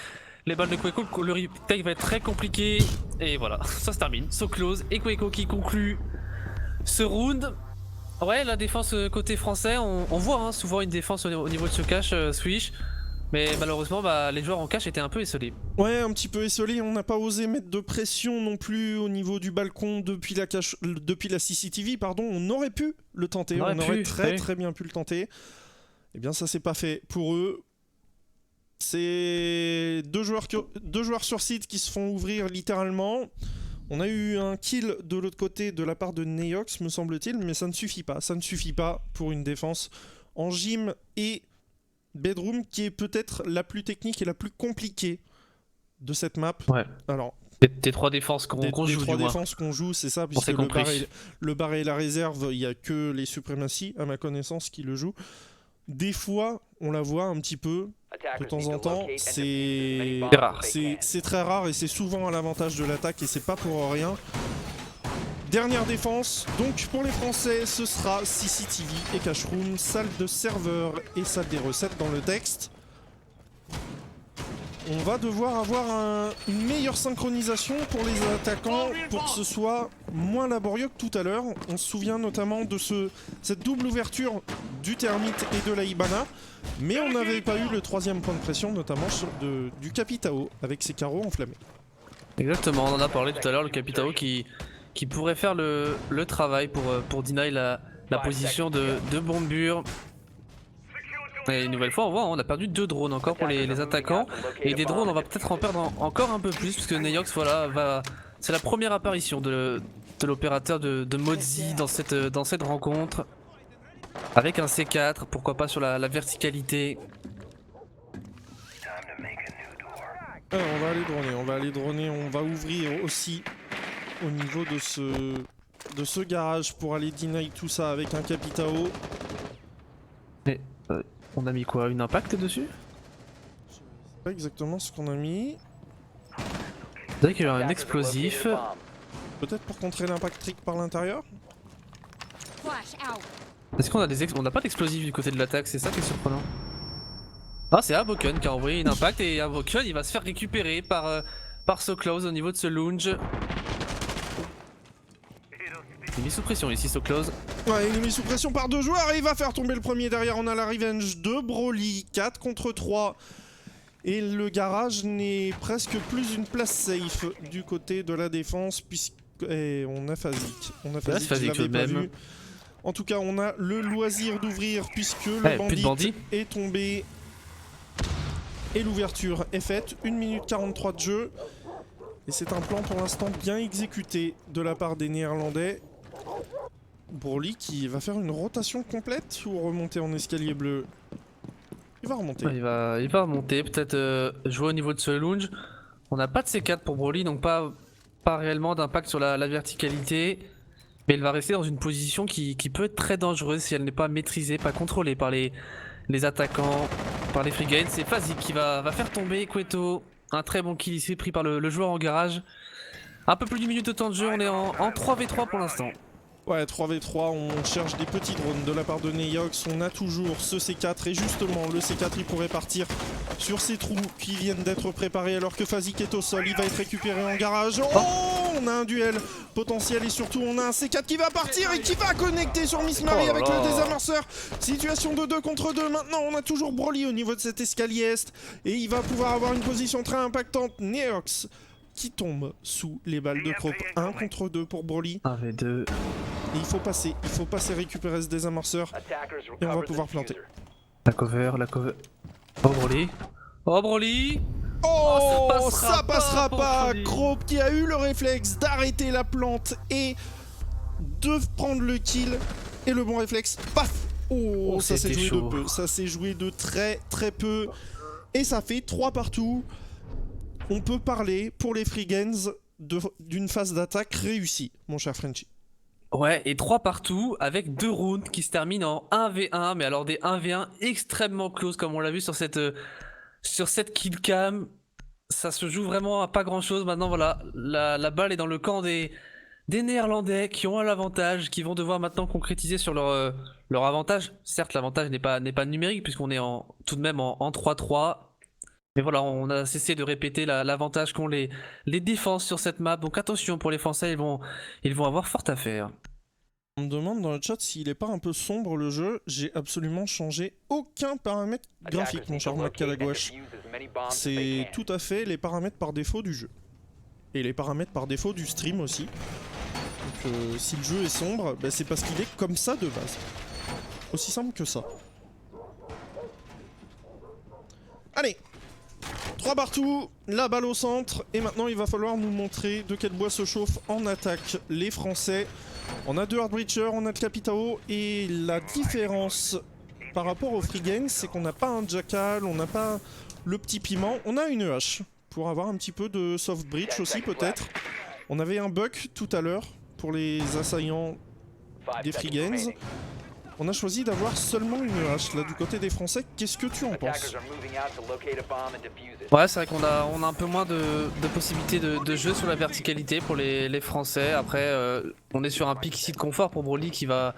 balles de Queko, le retake va être très compliqué, et voilà, ça se termine, so close, et Queko qui conclut ce round. Ouais, la défense côté français, on voit hein, souvent une défense au niveau de ce cache Switch, mais malheureusement les joueurs en cache étaient un peu esselés. Ouais, un petit peu esselés, on n'a pas osé mettre de pression non plus au niveau du balcon depuis la CCTV, pardon, on aurait pu le tenter, on aurait très bien pu le tenter. Eh bien ça s'est pas fait pour eux. C'est deux joueurs sur site qui se font ouvrir littéralement. On a eu un kill de l'autre côté de la part de Neox, me semble-t-il, mais ça ne suffit pas. Ça ne suffit pas pour une défense en gym et bedroom qui est peut-être la plus technique et la plus compliquée de cette map. Ouais. Alors, des trois défenses qu'on joue. Des trois défenses qu'on joue, c'est ça, puisque le bar et la réserve, il n'y a que les suprématies, à ma connaissance, qui le jouent. Des fois, on la voit un petit peu, de temps en temps, c'est rare. C'est très rare et c'est souvent à l'avantage de l'attaque et c'est pas pour rien. Dernière défense, donc pour les Français, ce sera CCTV et Cache Room, salle de serveur et salle des recettes dans le texte. On va devoir avoir une meilleure synchronisation pour les attaquants pour que ce soit moins laborieux que tout à l'heure. On se souvient notamment de cette double ouverture du Thermite et de la Hibana, mais on n'avait pas eu le troisième point de pression, notamment du Capitao avec ses carreaux enflammés. Exactement, on en a parlé tout à l'heure, le Capitao qui pourrait faire le travail pour deny la position de Bombure. Et une nouvelle fois, on voit, on a perdu 2 drones encore pour les attaquants. Et des drones, on va peut-être en perdre encore un peu plus, puisque Neox, voilà, c'est la première apparition de l'opérateur de Modzi dans cette rencontre. Avec un C4, pourquoi pas sur la verticalité. Alors, on va aller droner, on va ouvrir aussi au niveau de ce garage pour aller deny tout ça avec un Capitao. Et on a mis quoi? Une impact dessus? Je sais pas exactement ce qu'on a mis. C'est vrai qu'il y a un explosif. Peut-être pour contrer l'impact trick par l'intérieur. Est-ce qu'on a on n'a pas d'explosif du côté de l'attaque, c'est ça qui est surprenant. Ah, c'est Aboken qui a envoyé une impact et Aboken il va se faire récupérer par So Close au niveau de ce lounge. Il est mis sous pression ici, So Close. Ouais, il est mis sous pression par 2 joueurs et il va faire tomber le premier. Derrière, on a la revenge de Broly, 4 contre 3. Et le garage n'est presque plus une place safe du côté de la défense, puisque on a Fazik. On a Fazik, je l'avais pas vu. En tout cas, on a le loisir d'ouvrir puisque le bandit est tombé. Et l'ouverture est faite. 1 minute 43 de jeu. Et c'est un plan pour l'instant bien exécuté de la part des Néerlandais. Broly qui va faire une rotation complète ou remonter en escalier bleu? Il va remonter. Ouais, il va remonter, peut-être jouer au niveau de ce lounge. On n'a pas de C4 pour Broly, donc pas réellement d'impact sur la verticalité. Mais il va rester dans une position qui peut être très dangereuse si elle n'est pas maîtrisée, pas contrôlée par les attaquants, par les free gains. C'est Fazik qui va faire tomber Queto. Un très bon kill ici pris par le joueur en garage. Un peu plus d'une minute de temps de jeu, on est en 3v3 pour l'instant. Ouais, 3v3, on cherche des petits drones de la part de Neox. On a toujours ce C4 et justement le C4 il pourrait partir sur ces trous qui viennent d'être préparés alors que Fazik est au sol. Il va être récupéré en garage. Oh, on a un duel potentiel et surtout on a un C4 qui va partir et qui va connecter sur Miss Marie avec le désamorceur. Situation de 2 contre 2. Maintenant on a toujours Broly au niveau de cet escalier est et il va pouvoir avoir une position très impactante. Neox qui tombe sous les balles de Crope. 1 contre 2 pour Broly. 1v2. Et il faut passer récupérer ce désamorceur et on va pouvoir planter. La cover. Oh Broly. Oh Broly. Oh, ça passera pas. Crope qui a eu le réflexe d'arrêter la plante et de prendre le kill. Et le bon réflexe, paf. Oh, ça s'est joué de peu. Ça s'est joué de très peu. Et ça fait 3 partout. On peut parler pour les Free Gains d'une phase d'attaque réussie, mon cher Frenchy. Ouais, et 3 partout avec 2 rounds qui se terminent en 1v1, mais alors des 1v1 extrêmement close comme on l'a vu sur cette kill cam. Ça se joue vraiment à pas grand chose. Maintenant voilà, la balle est dans le camp des des Néerlandais qui ont l'avantage, qui vont devoir maintenant concrétiser sur leur avantage. Certes, l'avantage n'est pas numérique puisqu'on est tout de même en 3-3. Mais voilà, on a cessé de répéter l'avantage qu'ont les défenses sur cette map. Donc attention pour les Français, ils vont avoir fort à faire. On me demande dans le chat s'il est pas un peu sombre le jeu. J'ai absolument changé aucun paramètre graphique, mon cher Macalagouache. C'est tout à fait les paramètres par défaut du jeu. Et les paramètres par défaut du stream aussi. Donc si le jeu est sombre, bah, c'est parce qu'il est comme ça de base. Aussi simple que ça. Allez, 3 partout, la balle au centre. Et maintenant il va falloir nous montrer de quel bois se chauffent en attaque les Français. On a deux Heartbreacher, on a le Capitao. Et la différence par rapport aux Free Games, c'est qu'on n'a pas un Jackal, on n'a pas le petit piment. On a une hache pour avoir un petit peu de soft breach aussi peut-être. On avait un buck tout à l'heure pour les assaillants des Free Games. On a choisi d'avoir seulement une hache là du côté des Français. Qu'est-ce que tu en penses? Ouais, c'est vrai qu'on a un peu moins de possibilités de jeu sur la verticalité pour les Français. Après, on est sur un pick ici de confort pour Broly qui va...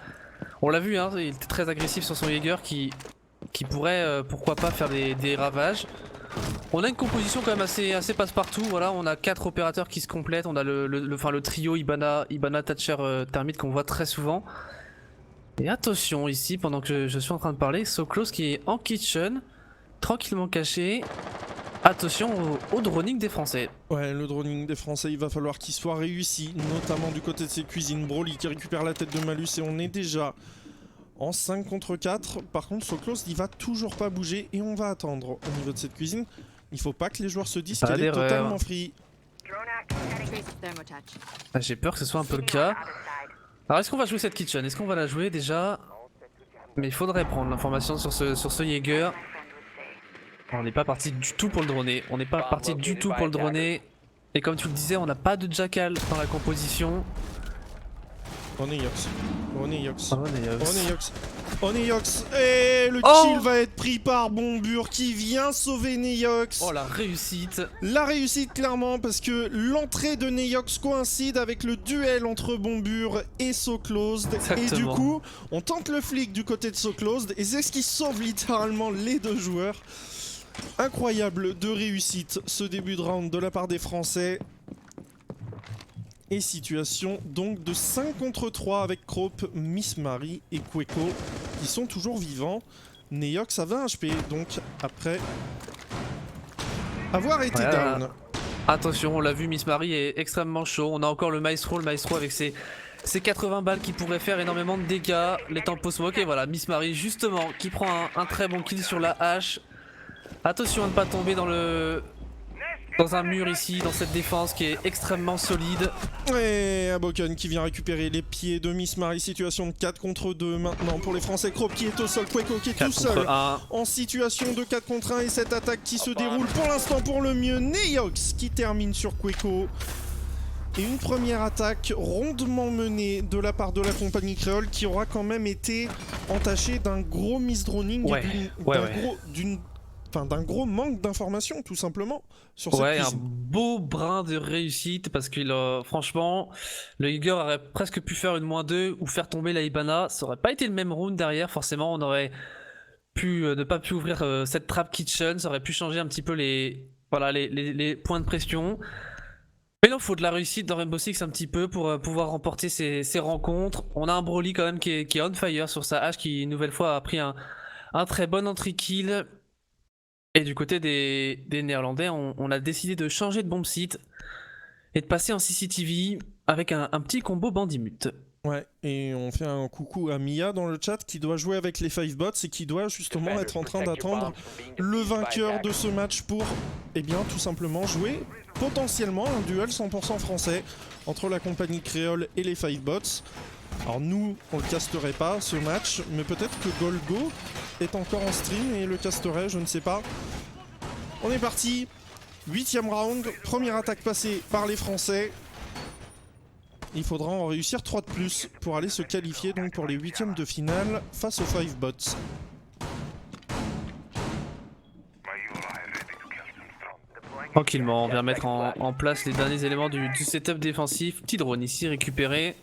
On l'a vu, hein, il était très agressif sur son Jaeger qui pourrait, pourquoi pas, faire des ravages. On a une composition quand même assez passe-partout. Voilà, on a 4 opérateurs qui se complètent. On a le trio Ibana, Thatcher, Termite qu'on voit très souvent. Et attention ici, pendant que je suis en train de parler, SoClose qui est en kitchen, tranquillement caché. Attention au droning des Français. Ouais, le droning des Français, il va falloir qu'il soit réussi, notamment du côté de ses cuisines. Broly qui récupère la tête de Malus et on est déjà en 5 contre 4. Par contre, SoClose, il va toujours pas bouger et on va attendre au niveau de cette cuisine. Il faut pas que les joueurs se disent qu'elle est totalement free. Ah, j'ai peur que ce soit un peu le cas. Alors est-ce qu'on va jouer cette kitchen? Est-ce qu'on va la jouer déjà? Mais il faudrait prendre l'information sur ce Jaeger. On n'est pas parti du tout pour le droner. On n'est pas parti du tout pour le droner. Et comme tu le disais, on n'a pas de Jackal dans la composition. On est Yox. On est Yox. On est Yox. On est Yox. On est Yox. Et le kill va être pris par Bombur qui vient sauver Neox. Oh la réussite. La réussite clairement parce que l'entrée de Neox coïncide avec le duel entre Bombur et SoClosed. Et du coup, on tente le flic du côté de SoClosed et c'est ce qui sauve littéralement les deux joueurs. Incroyable de réussite ce début de round de la part des Français. Et situation donc de 5 contre 3 avec Crope, Miss Marie et Queko qui sont toujours vivants. Neox a 20 HP donc après avoir été down. Attention, on l'a vu, Miss Marie est extrêmement chaud. On a encore le Maestro avec ses 80 balles qui pourrait faire énormément de dégâts. Les tempos smoke et voilà, Miss Marie justement qui prend un très bon kill sur la hache. Attention à ne pas tomber dans un mur ici, dans cette défense qui est extrêmement solide. Et Aboken qui vient récupérer les pieds de Miss Marie. Situation de 4 contre 2 maintenant pour les Français. Crope qui est au sol, Queko qui est tout seul en situation de 4 contre 1. Et cette attaque qui se déroule pour l'instant pour le mieux. Neox qui termine sur Queko. Et une première attaque rondement menée de la part de la compagnie créole qui aura quand même été entachée d'un gros misdroning d'un gros manque d'informations tout simplement sur cette cuisine. Un beau brin de réussite parce que franchement le Jaeger aurait presque pu faire une -2 ou faire tomber la Ibana. Ça aurait pas été le même round derrière, forcément on aurait pu ne pas pu ouvrir cette trap kitchen, ça aurait pu changer un petit peu les points de pression. Mais non, faut de la réussite dans Rainbow Six un petit peu pour pouvoir remporter ces rencontres. On a un Broly quand même qui est on fire sur sa hache qui une nouvelle fois a pris un très bon entry kill. Et du côté des Néerlandais, on a décidé de changer de bomb site et de passer en CCTV avec un petit combo bandimute. Ouais, et on fait un coucou à Mia dans le chat qui doit jouer avec les 5 bots et qui doit justement être en train d'attendre le vainqueur de ce match pour, eh bien, tout simplement jouer potentiellement un duel 100% français entre la compagnie créole et les 5 bots. Alors nous, on le casterait pas ce match, mais peut-être que Golgo est encore en stream et le casterait, je ne sais pas. On est parti, 8ème round, première attaque passée par les Français. Il faudra en réussir 3 de plus pour aller se qualifier donc pour les 8ème de finale face aux 5 bots. Tranquillement, on vient mettre en place les derniers éléments du setup défensif. Petit drone ici récupéré.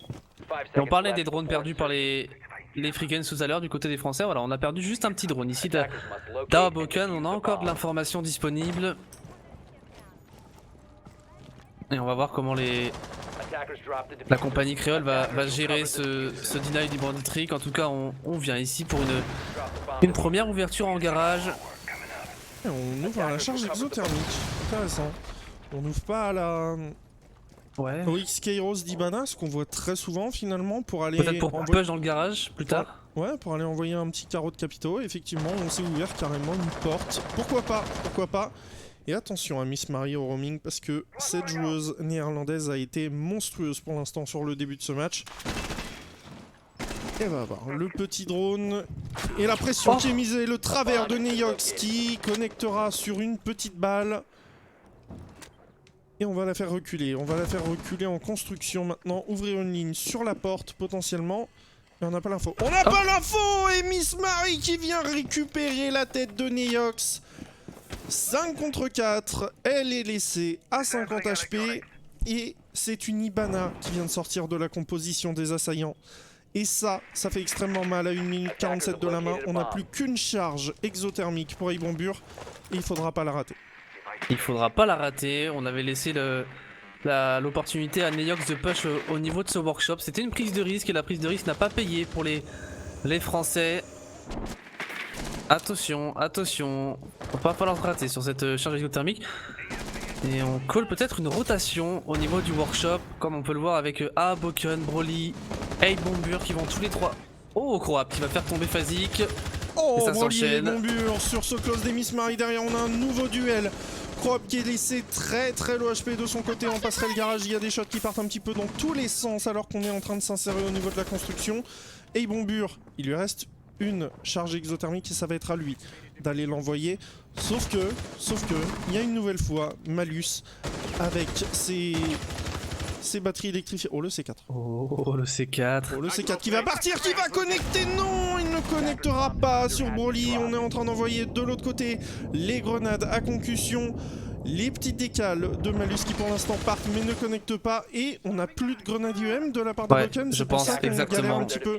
Et on parlait des drones perdus par les Freakens tout à l'heure du côté des Français. Voilà, on a perdu juste un petit drone ici d'Awaboken. On a encore de l'information disponible. Et on va voir comment la compagnie créole va gérer ce deny du bandit trick. En tout cas, on vient ici pour une première ouverture en garage. Et on ouvre à la charge exothermique. Intéressant. On n'ouvre pas à la... Ouais. OX Kairos d'Ibana, ce qu'on voit très souvent finalement pour aller... Peut-être pour push dans le garage plus tard. Ouais, pour aller envoyer un petit carreau de capitaux. Effectivement, on s'est ouvert carrément une porte. Pourquoi pas? Pourquoi pas? Et attention à Miss Marie au roaming parce que cette joueuse néerlandaise a été monstrueuse pour l'instant sur le début de ce match. Et va avoir le petit drone et la pression qui est misée, le travers de Neox qui connectera sur une petite balle. Et on va la faire reculer, on va la faire reculer en construction maintenant, ouvrir une ligne sur la porte potentiellement. Et on n'a pas l'info. On n'a pas l'info. Et Miss Marie qui vient récupérer la tête de Neox. 5 contre 4, elle est laissée à 50 HP. Et c'est une Ibana qui vient de sortir de la composition des assaillants. Et ça fait extrêmement mal à 1 minute 47 de la main. On n'a plus qu'une charge exothermique pour Aibombur. Et il faudra pas la rater. Il faudra pas la rater. On avait laissé l'opportunité à Neox de push au niveau de ce workshop. C'était une prise de risque et la prise de risque n'a pas payé pour les Français. Attention, attention. Va pas falloir se rater sur cette charge exothermique. Et on colle peut-être une rotation au niveau du workshop, comme on peut le voir avec Awaboken, Broly, Aibombur qui vont tous les trois. Oh, Croap qui va faire tomber Fazik. Oh, et ça Broly et s'enchaîne. Aibombur sur ce close des Miss Marie. Derrière, on a un nouveau duel. Croap qui est laissé très low HP de son côté en passerelle garage. Il y a des shots qui partent un petit peu dans tous les sens alors qu'on est en train de s'insérer au niveau de la construction. Aibombur, il lui reste une charge exothermique et ça va être à lui d'aller l'envoyer. Sauf que, il y a une nouvelle fois Malus avec ses batteries électrifiées. Oh, le C4. Oh, le C4. Oh, le C4 qui va partir, qui va connecter. Non, il ne connectera pas sur Broly. On est en train d'envoyer de l'autre côté les grenades à concussion. Les petites décales de Malus qui pour l'instant partent mais ne connectent pas. Et on n'a plus de grenades UM de la part de Broken. Je pense exactement. Galère un petit peu.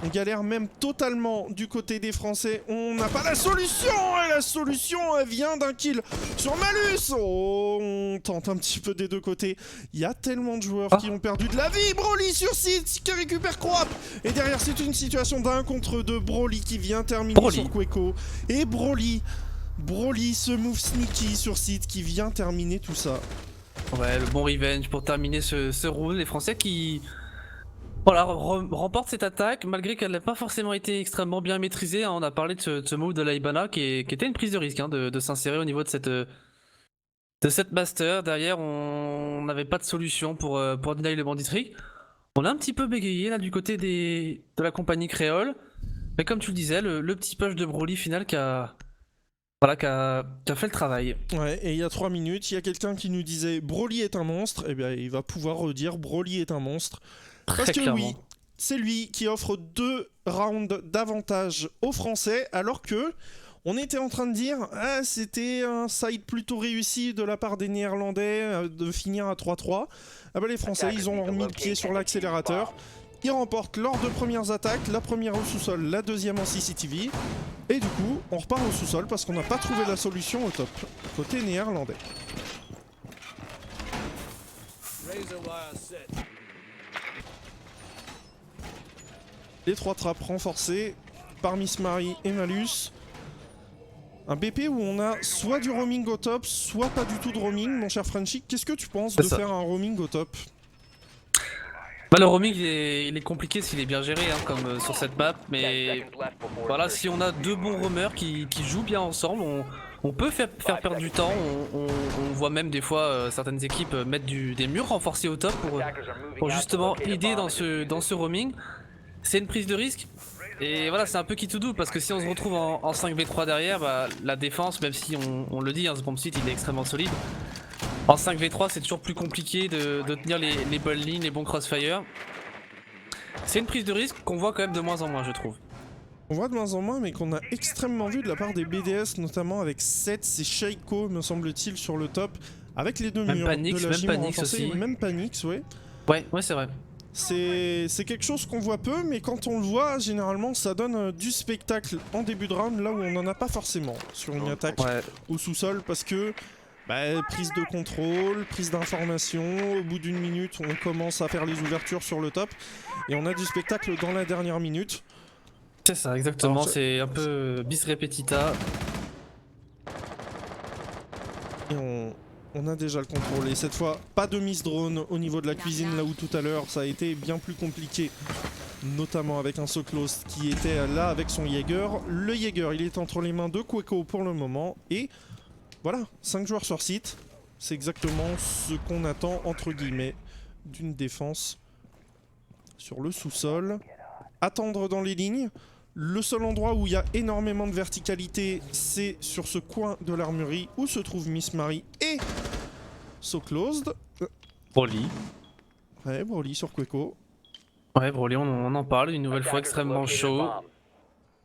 On galère même totalement du côté des Français. On n'a pas la solution. Et la solution elle vient d'un kill sur Malus. Oh, on tente un petit peu des deux côtés. Il y a tellement de joueurs qui ont perdu de la vie. Broly sur site qui récupère Croap. Et derrière c'est une situation d'1 contre 2. Broly qui vient terminer sur Queko. Et Broly, ce move sneaky sur site qui vient terminer tout ça. Ouais, le bon revenge pour terminer ce round. Les Français qui voilà, remportent cette attaque malgré qu'elle n'a pas forcément été extrêmement bien maîtrisée. On a parlé de ce move de la Ibana qui était une prise de risque de s'insérer au niveau de cette master. Derrière, on n'avait pas de solution pour deny le bandit trick. On a un petit peu bégayé là du côté de la compagnie créole. Mais comme tu le disais, le petit push de Broly final qui a fait le travail. Ouais, et il y a 3 minutes, il y a quelqu'un qui nous disait Broly est un monstre. Et bien il va pouvoir redire Broly est un monstre. Parce que oui, c'est lui qui offre 2 rounds d'avantage aux Français, alors que on était en train de dire c'était un side plutôt réussi de la part des Néerlandais de finir à 3-3. Ah bah les Français, ils ont mis le pied sur l'accélérateur. Ils remportent leurs 2 premières attaques, la première au sous-sol, la deuxième en CCTV. Et du coup, on repart au sous-sol parce qu'on n'a pas trouvé la solution au top, côté néerlandais. Les 3 trappes renforcées par Miss Marie et Malus. Un BP où on a soit du roaming au top, soit pas du tout de roaming, mon cher Frenchy. Qu'est-ce que tu penses de faire un roaming au top ? Bah, le roaming il est compliqué s'il est bien géré comme sur cette map, mais voilà, si on a 2 bons roamers qui jouent bien ensemble, on peut faire perdre du temps. On voit même des fois certaines équipes mettre des murs renforcés au top pour justement aider dans ce roaming. C'est une prise de risque et voilà, c'est un peu qui tout doux parce que si on se retrouve en 5v3 derrière, bah, la défense, même si on le dit, ce bomb site il est extrêmement solide. En 5v3 c'est toujours plus compliqué de tenir les bonnes lignes, les bons crossfire. C'est une prise de risque qu'on voit quand même de moins en moins, je trouve. On voit de moins en moins, mais qu'on a extrêmement vu de la part des BDS, notamment avec Seth et Shaiko, me semble-t-il, sur le top, avec les deux Même murs Panix, de la même gym Panix renforcée, aussi. même Panix, ouais. Ouais, c'est vrai. C'est quelque chose qu'on voit peu, mais quand on le voit, généralement, ça donne du spectacle en début de round, là où on n'en a pas forcément sur une attaque au sous-sol, parce que prise de contrôle, prise d'information, au bout d'une minute, on commence à faire les ouvertures sur le top, et on a du spectacle dans la dernière minute. C'est ça, exactement, c'est un peu bis repetita. Et on a déjà le contrôle, et cette fois, pas de miss drone au niveau de la cuisine, là où tout à l'heure, ça a été bien plus compliqué. Notamment avec un Soklos qui était là avec son Jaeger. Le Jaeger, il est entre les mains de Queko pour le moment, et voilà, 5 joueurs sur site. C'est exactement ce qu'on attend, entre guillemets, d'une défense sur le sous-sol. Attendre dans les lignes. Le seul endroit où il y a énormément de verticalité, c'est sur ce coin de l'armurerie où se trouve Miss Marie et So Closed. Broly. Ouais, Broly sur Queko. Ouais, Broly, on en parle une nouvelle fois extrêmement chaud.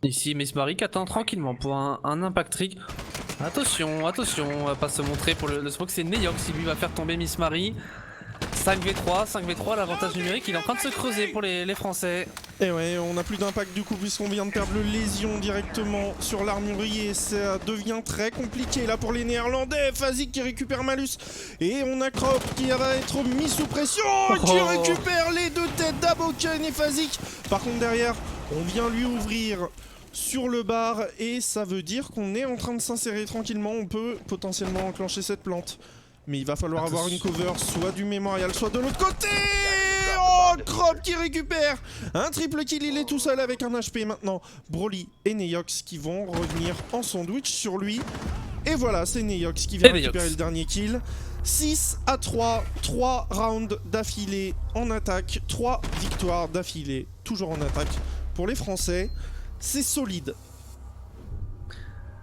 Ici, Miss Marie qui attend tranquillement pour un impact trick. Attention, on va pas se montrer pour le smoke, c'est Neox qui lui va faire tomber Miss Marie. 5v3, l'avantage numérique, il est en train de se creuser pour les Français. Et ouais, on n'a plus d'impact du coup puisqu'on vient de perdre le lésion directement sur l'armurerie et ça devient très compliqué là pour les Néerlandais. Fazik qui récupère malus et on a Krop qui va être mis sous pression, qui récupère les deux têtes d'Aboken et Fazik. Par contre derrière, on vient lui ouvrir sur le bar et ça veut dire qu'on est en train de s'insérer tranquillement. On peut potentiellement enclencher cette plante. Mais il va falloir avoir une cover, soit du mémorial, soit de l'autre côté. Oh, Krop qui récupère un triple kill, il est tout seul avec un HP maintenant. Broly et Neox qui vont revenir en sandwich sur lui. Et voilà, c'est Neox qui vient récupérer le dernier kill. 6-3, 3 rounds d'affilée en attaque, 3 victoires d'affilée, toujours en attaque pour les Français. C'est solide.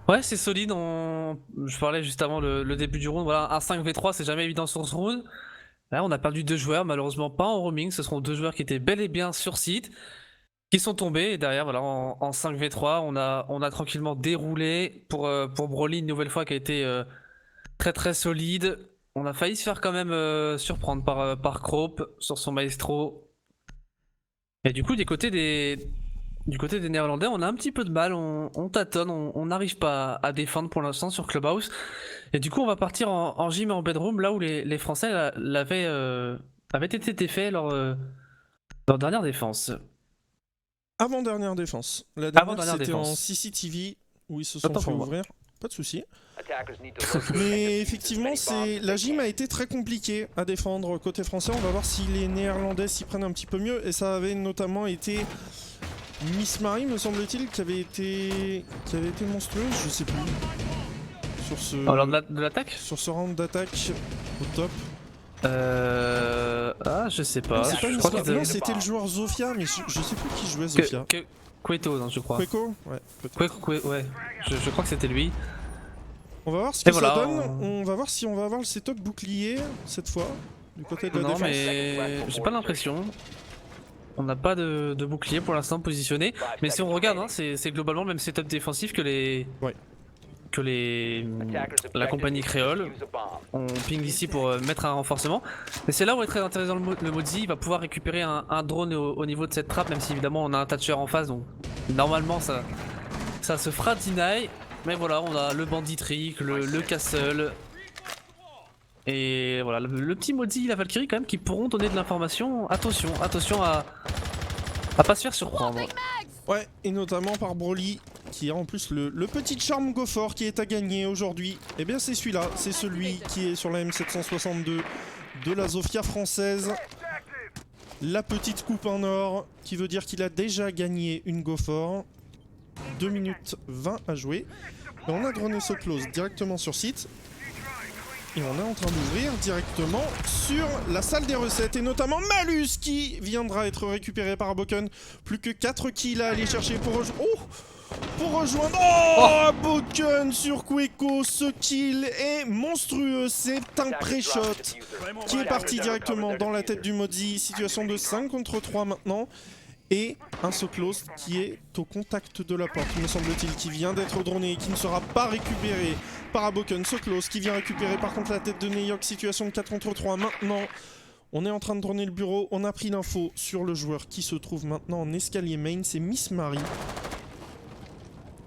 Ouais, c'est solide. Je parlais juste avant le début du round. Voilà, un 5v3, c'est jamais évident sur ce round. Là, on a perdu 2 joueurs, malheureusement pas en roaming. Ce seront 2 joueurs qui étaient bel et bien sur site, qui sont tombés. Et derrière, voilà, en 5v3, on a tranquillement déroulé pour Broly une nouvelle fois qui a été très très solide. On a failli se faire quand même surprendre par Krop sur son maestro. Et du coup, du côté des Néerlandais, on a un petit peu de mal, on tâtonne, on n'arrive pas à défendre pour l'instant sur Clubhouse. Et du coup, on va partir en gym et en bedroom, là où les Français avaient été faits lors leur dernière défense. Avant-dernière défense. La dernière, c'était en CCTV, où ils se sont fait ouvrir. Pas de soucis. Mais effectivement, la gym a été très compliquée à défendre côté français. On va voir si les Néerlandais s'y prennent un petit peu mieux. Et ça avait notamment été Miss Marie, me semble-t-il, qui avait été monstrueuse, je sais plus. Sur ce. Alors de l'attaque ? Sur ce round d'attaque au top. Ah, je sais pas. Non, c'était le joueur Zofia, mais je sais plus qui jouait Zofia. Queto, non, je crois. Queko ? Ouais. Ouais. Je crois que c'était lui. On va voir ce que ça donne. On va voir si on va avoir le setup bouclier cette fois, du côté de la défense. Non, mais j'ai pas l'impression. On n'a pas de bouclier pour l'instant positionné. Mais si on regarde, hein, c'est globalement le même setup défensif que la compagnie créole. On ping ici pour mettre un renforcement. Mais c'est là où est très intéressant le Mozi. Il va pouvoir récupérer un drone au niveau de cette trappe, même si évidemment on a un Thatcher en face. Donc normalement ça se fera deny. Mais voilà, on a le bandit trick, le castle. Et voilà, le petit Mozi et la Valkyrie quand même qui pourront donner de l'information. Attention à pas se faire surprendre. Ouais, et notamment par Broly, qui a en plus le petit charme Gofor qui est à gagner aujourd'hui. Et bien c'est celui-là, c'est celui qui est sur la M762 de la Zofia française. La petite coupe en or, qui veut dire qu'il a déjà gagné une Gofor. 2 minutes 20 à jouer. Et on a droné So Close directement sur site. Et on est en train d'ouvrir directement sur la salle des recettes. Et notamment Malus qui viendra être récupéré par Aboken. Plus que 4 kills à aller chercher pour rejoindre. Oh, Aboken sur Queko. Ce kill est monstrueux. C'est un pré-shot qui est parti directement dans la tête du Mozi. Situation de 5 contre 3 maintenant. Et un So Close qui est au contact de la porte, me semble-t-il, qui vient d'être droné et qui ne sera pas récupéré par Aboken. So Close qui vient récupérer par contre la tête de Neyok, situation de 4 contre 3. Maintenant, on est en train de droner le bureau, on a pris l'info sur le joueur qui se trouve maintenant en escalier main, c'est Miss Marie.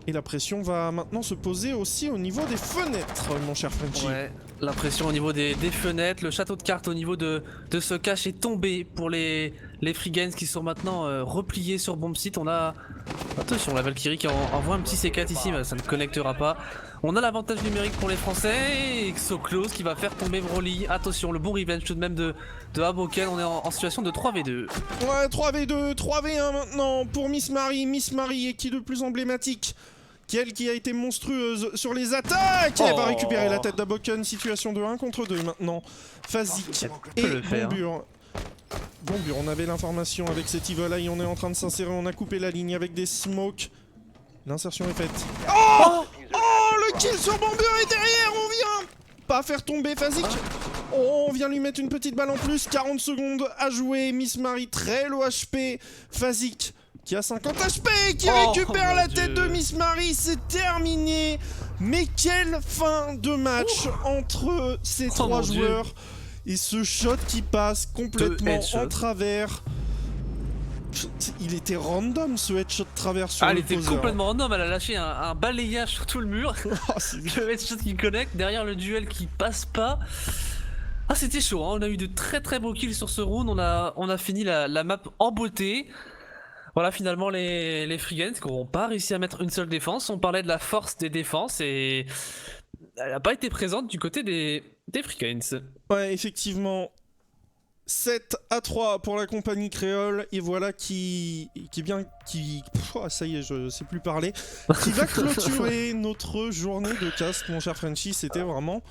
Et la pression va maintenant se poser aussi au niveau des fenêtres, mon cher Frenchy. Ouais, la pression au niveau des fenêtres, le château de cartes au niveau de ce cache est tombé pour les Freegains qui sont maintenant repliés sur bomb site. On a... Attention, la Valkyrie qui envoie un petit C4 ici, mais ça ne connectera pas. On a l'avantage numérique pour les Français, et So Close qui va faire tomber Broly. Attention, le bon revenge tout de même de Aboken, on est en situation de 3v2. Ouais, 3v2, 3v1 maintenant pour Miss Marie. Miss Marie est qui de plus emblématique qu'elle qui a été monstrueuse sur les attaques. Elle va récupérer la tête d'Aboken, situation de 1 contre 2 maintenant. Fazik et Bombur. Bombur, on avait l'information avec cet Evil Eye, on est en train de s'insérer, on a coupé la ligne avec des smokes. L'insertion est faite. Oh, le kill sur Bombur est derrière, on vient pas faire tomber Fazik. Oh, on vient lui mettre une petite balle en plus, 40 secondes à jouer. Miss Marie très low HP. Fazik qui a 50 HP, qui récupère la tête de Miss Marie, c'est terminé. Mais quelle fin de match entre ces trois joueurs. Et ce shot qui passe complètement en travers. Il était random ce headshot travers sur le il était poseur. complètement random, elle a lâché un balayage sur tout le mur. Le headshot qui connecte, derrière le duel qui passe pas. Ah, c'était chaud, hein. On a eu de très beaux kills sur ce round, on a fini la map en beauté. Voilà, finalement les Freegains qui n'auront pas réussi à mettre une seule défense. On parlait de la force des défenses et elle n'a pas été présente du côté des Freegains. Ouais, effectivement. 7-3 pour la compagnie créole, et voilà qui ça y est, je sais plus parler, qui va clôturer notre journée de cast, mon cher Frenchy. C'était vraiment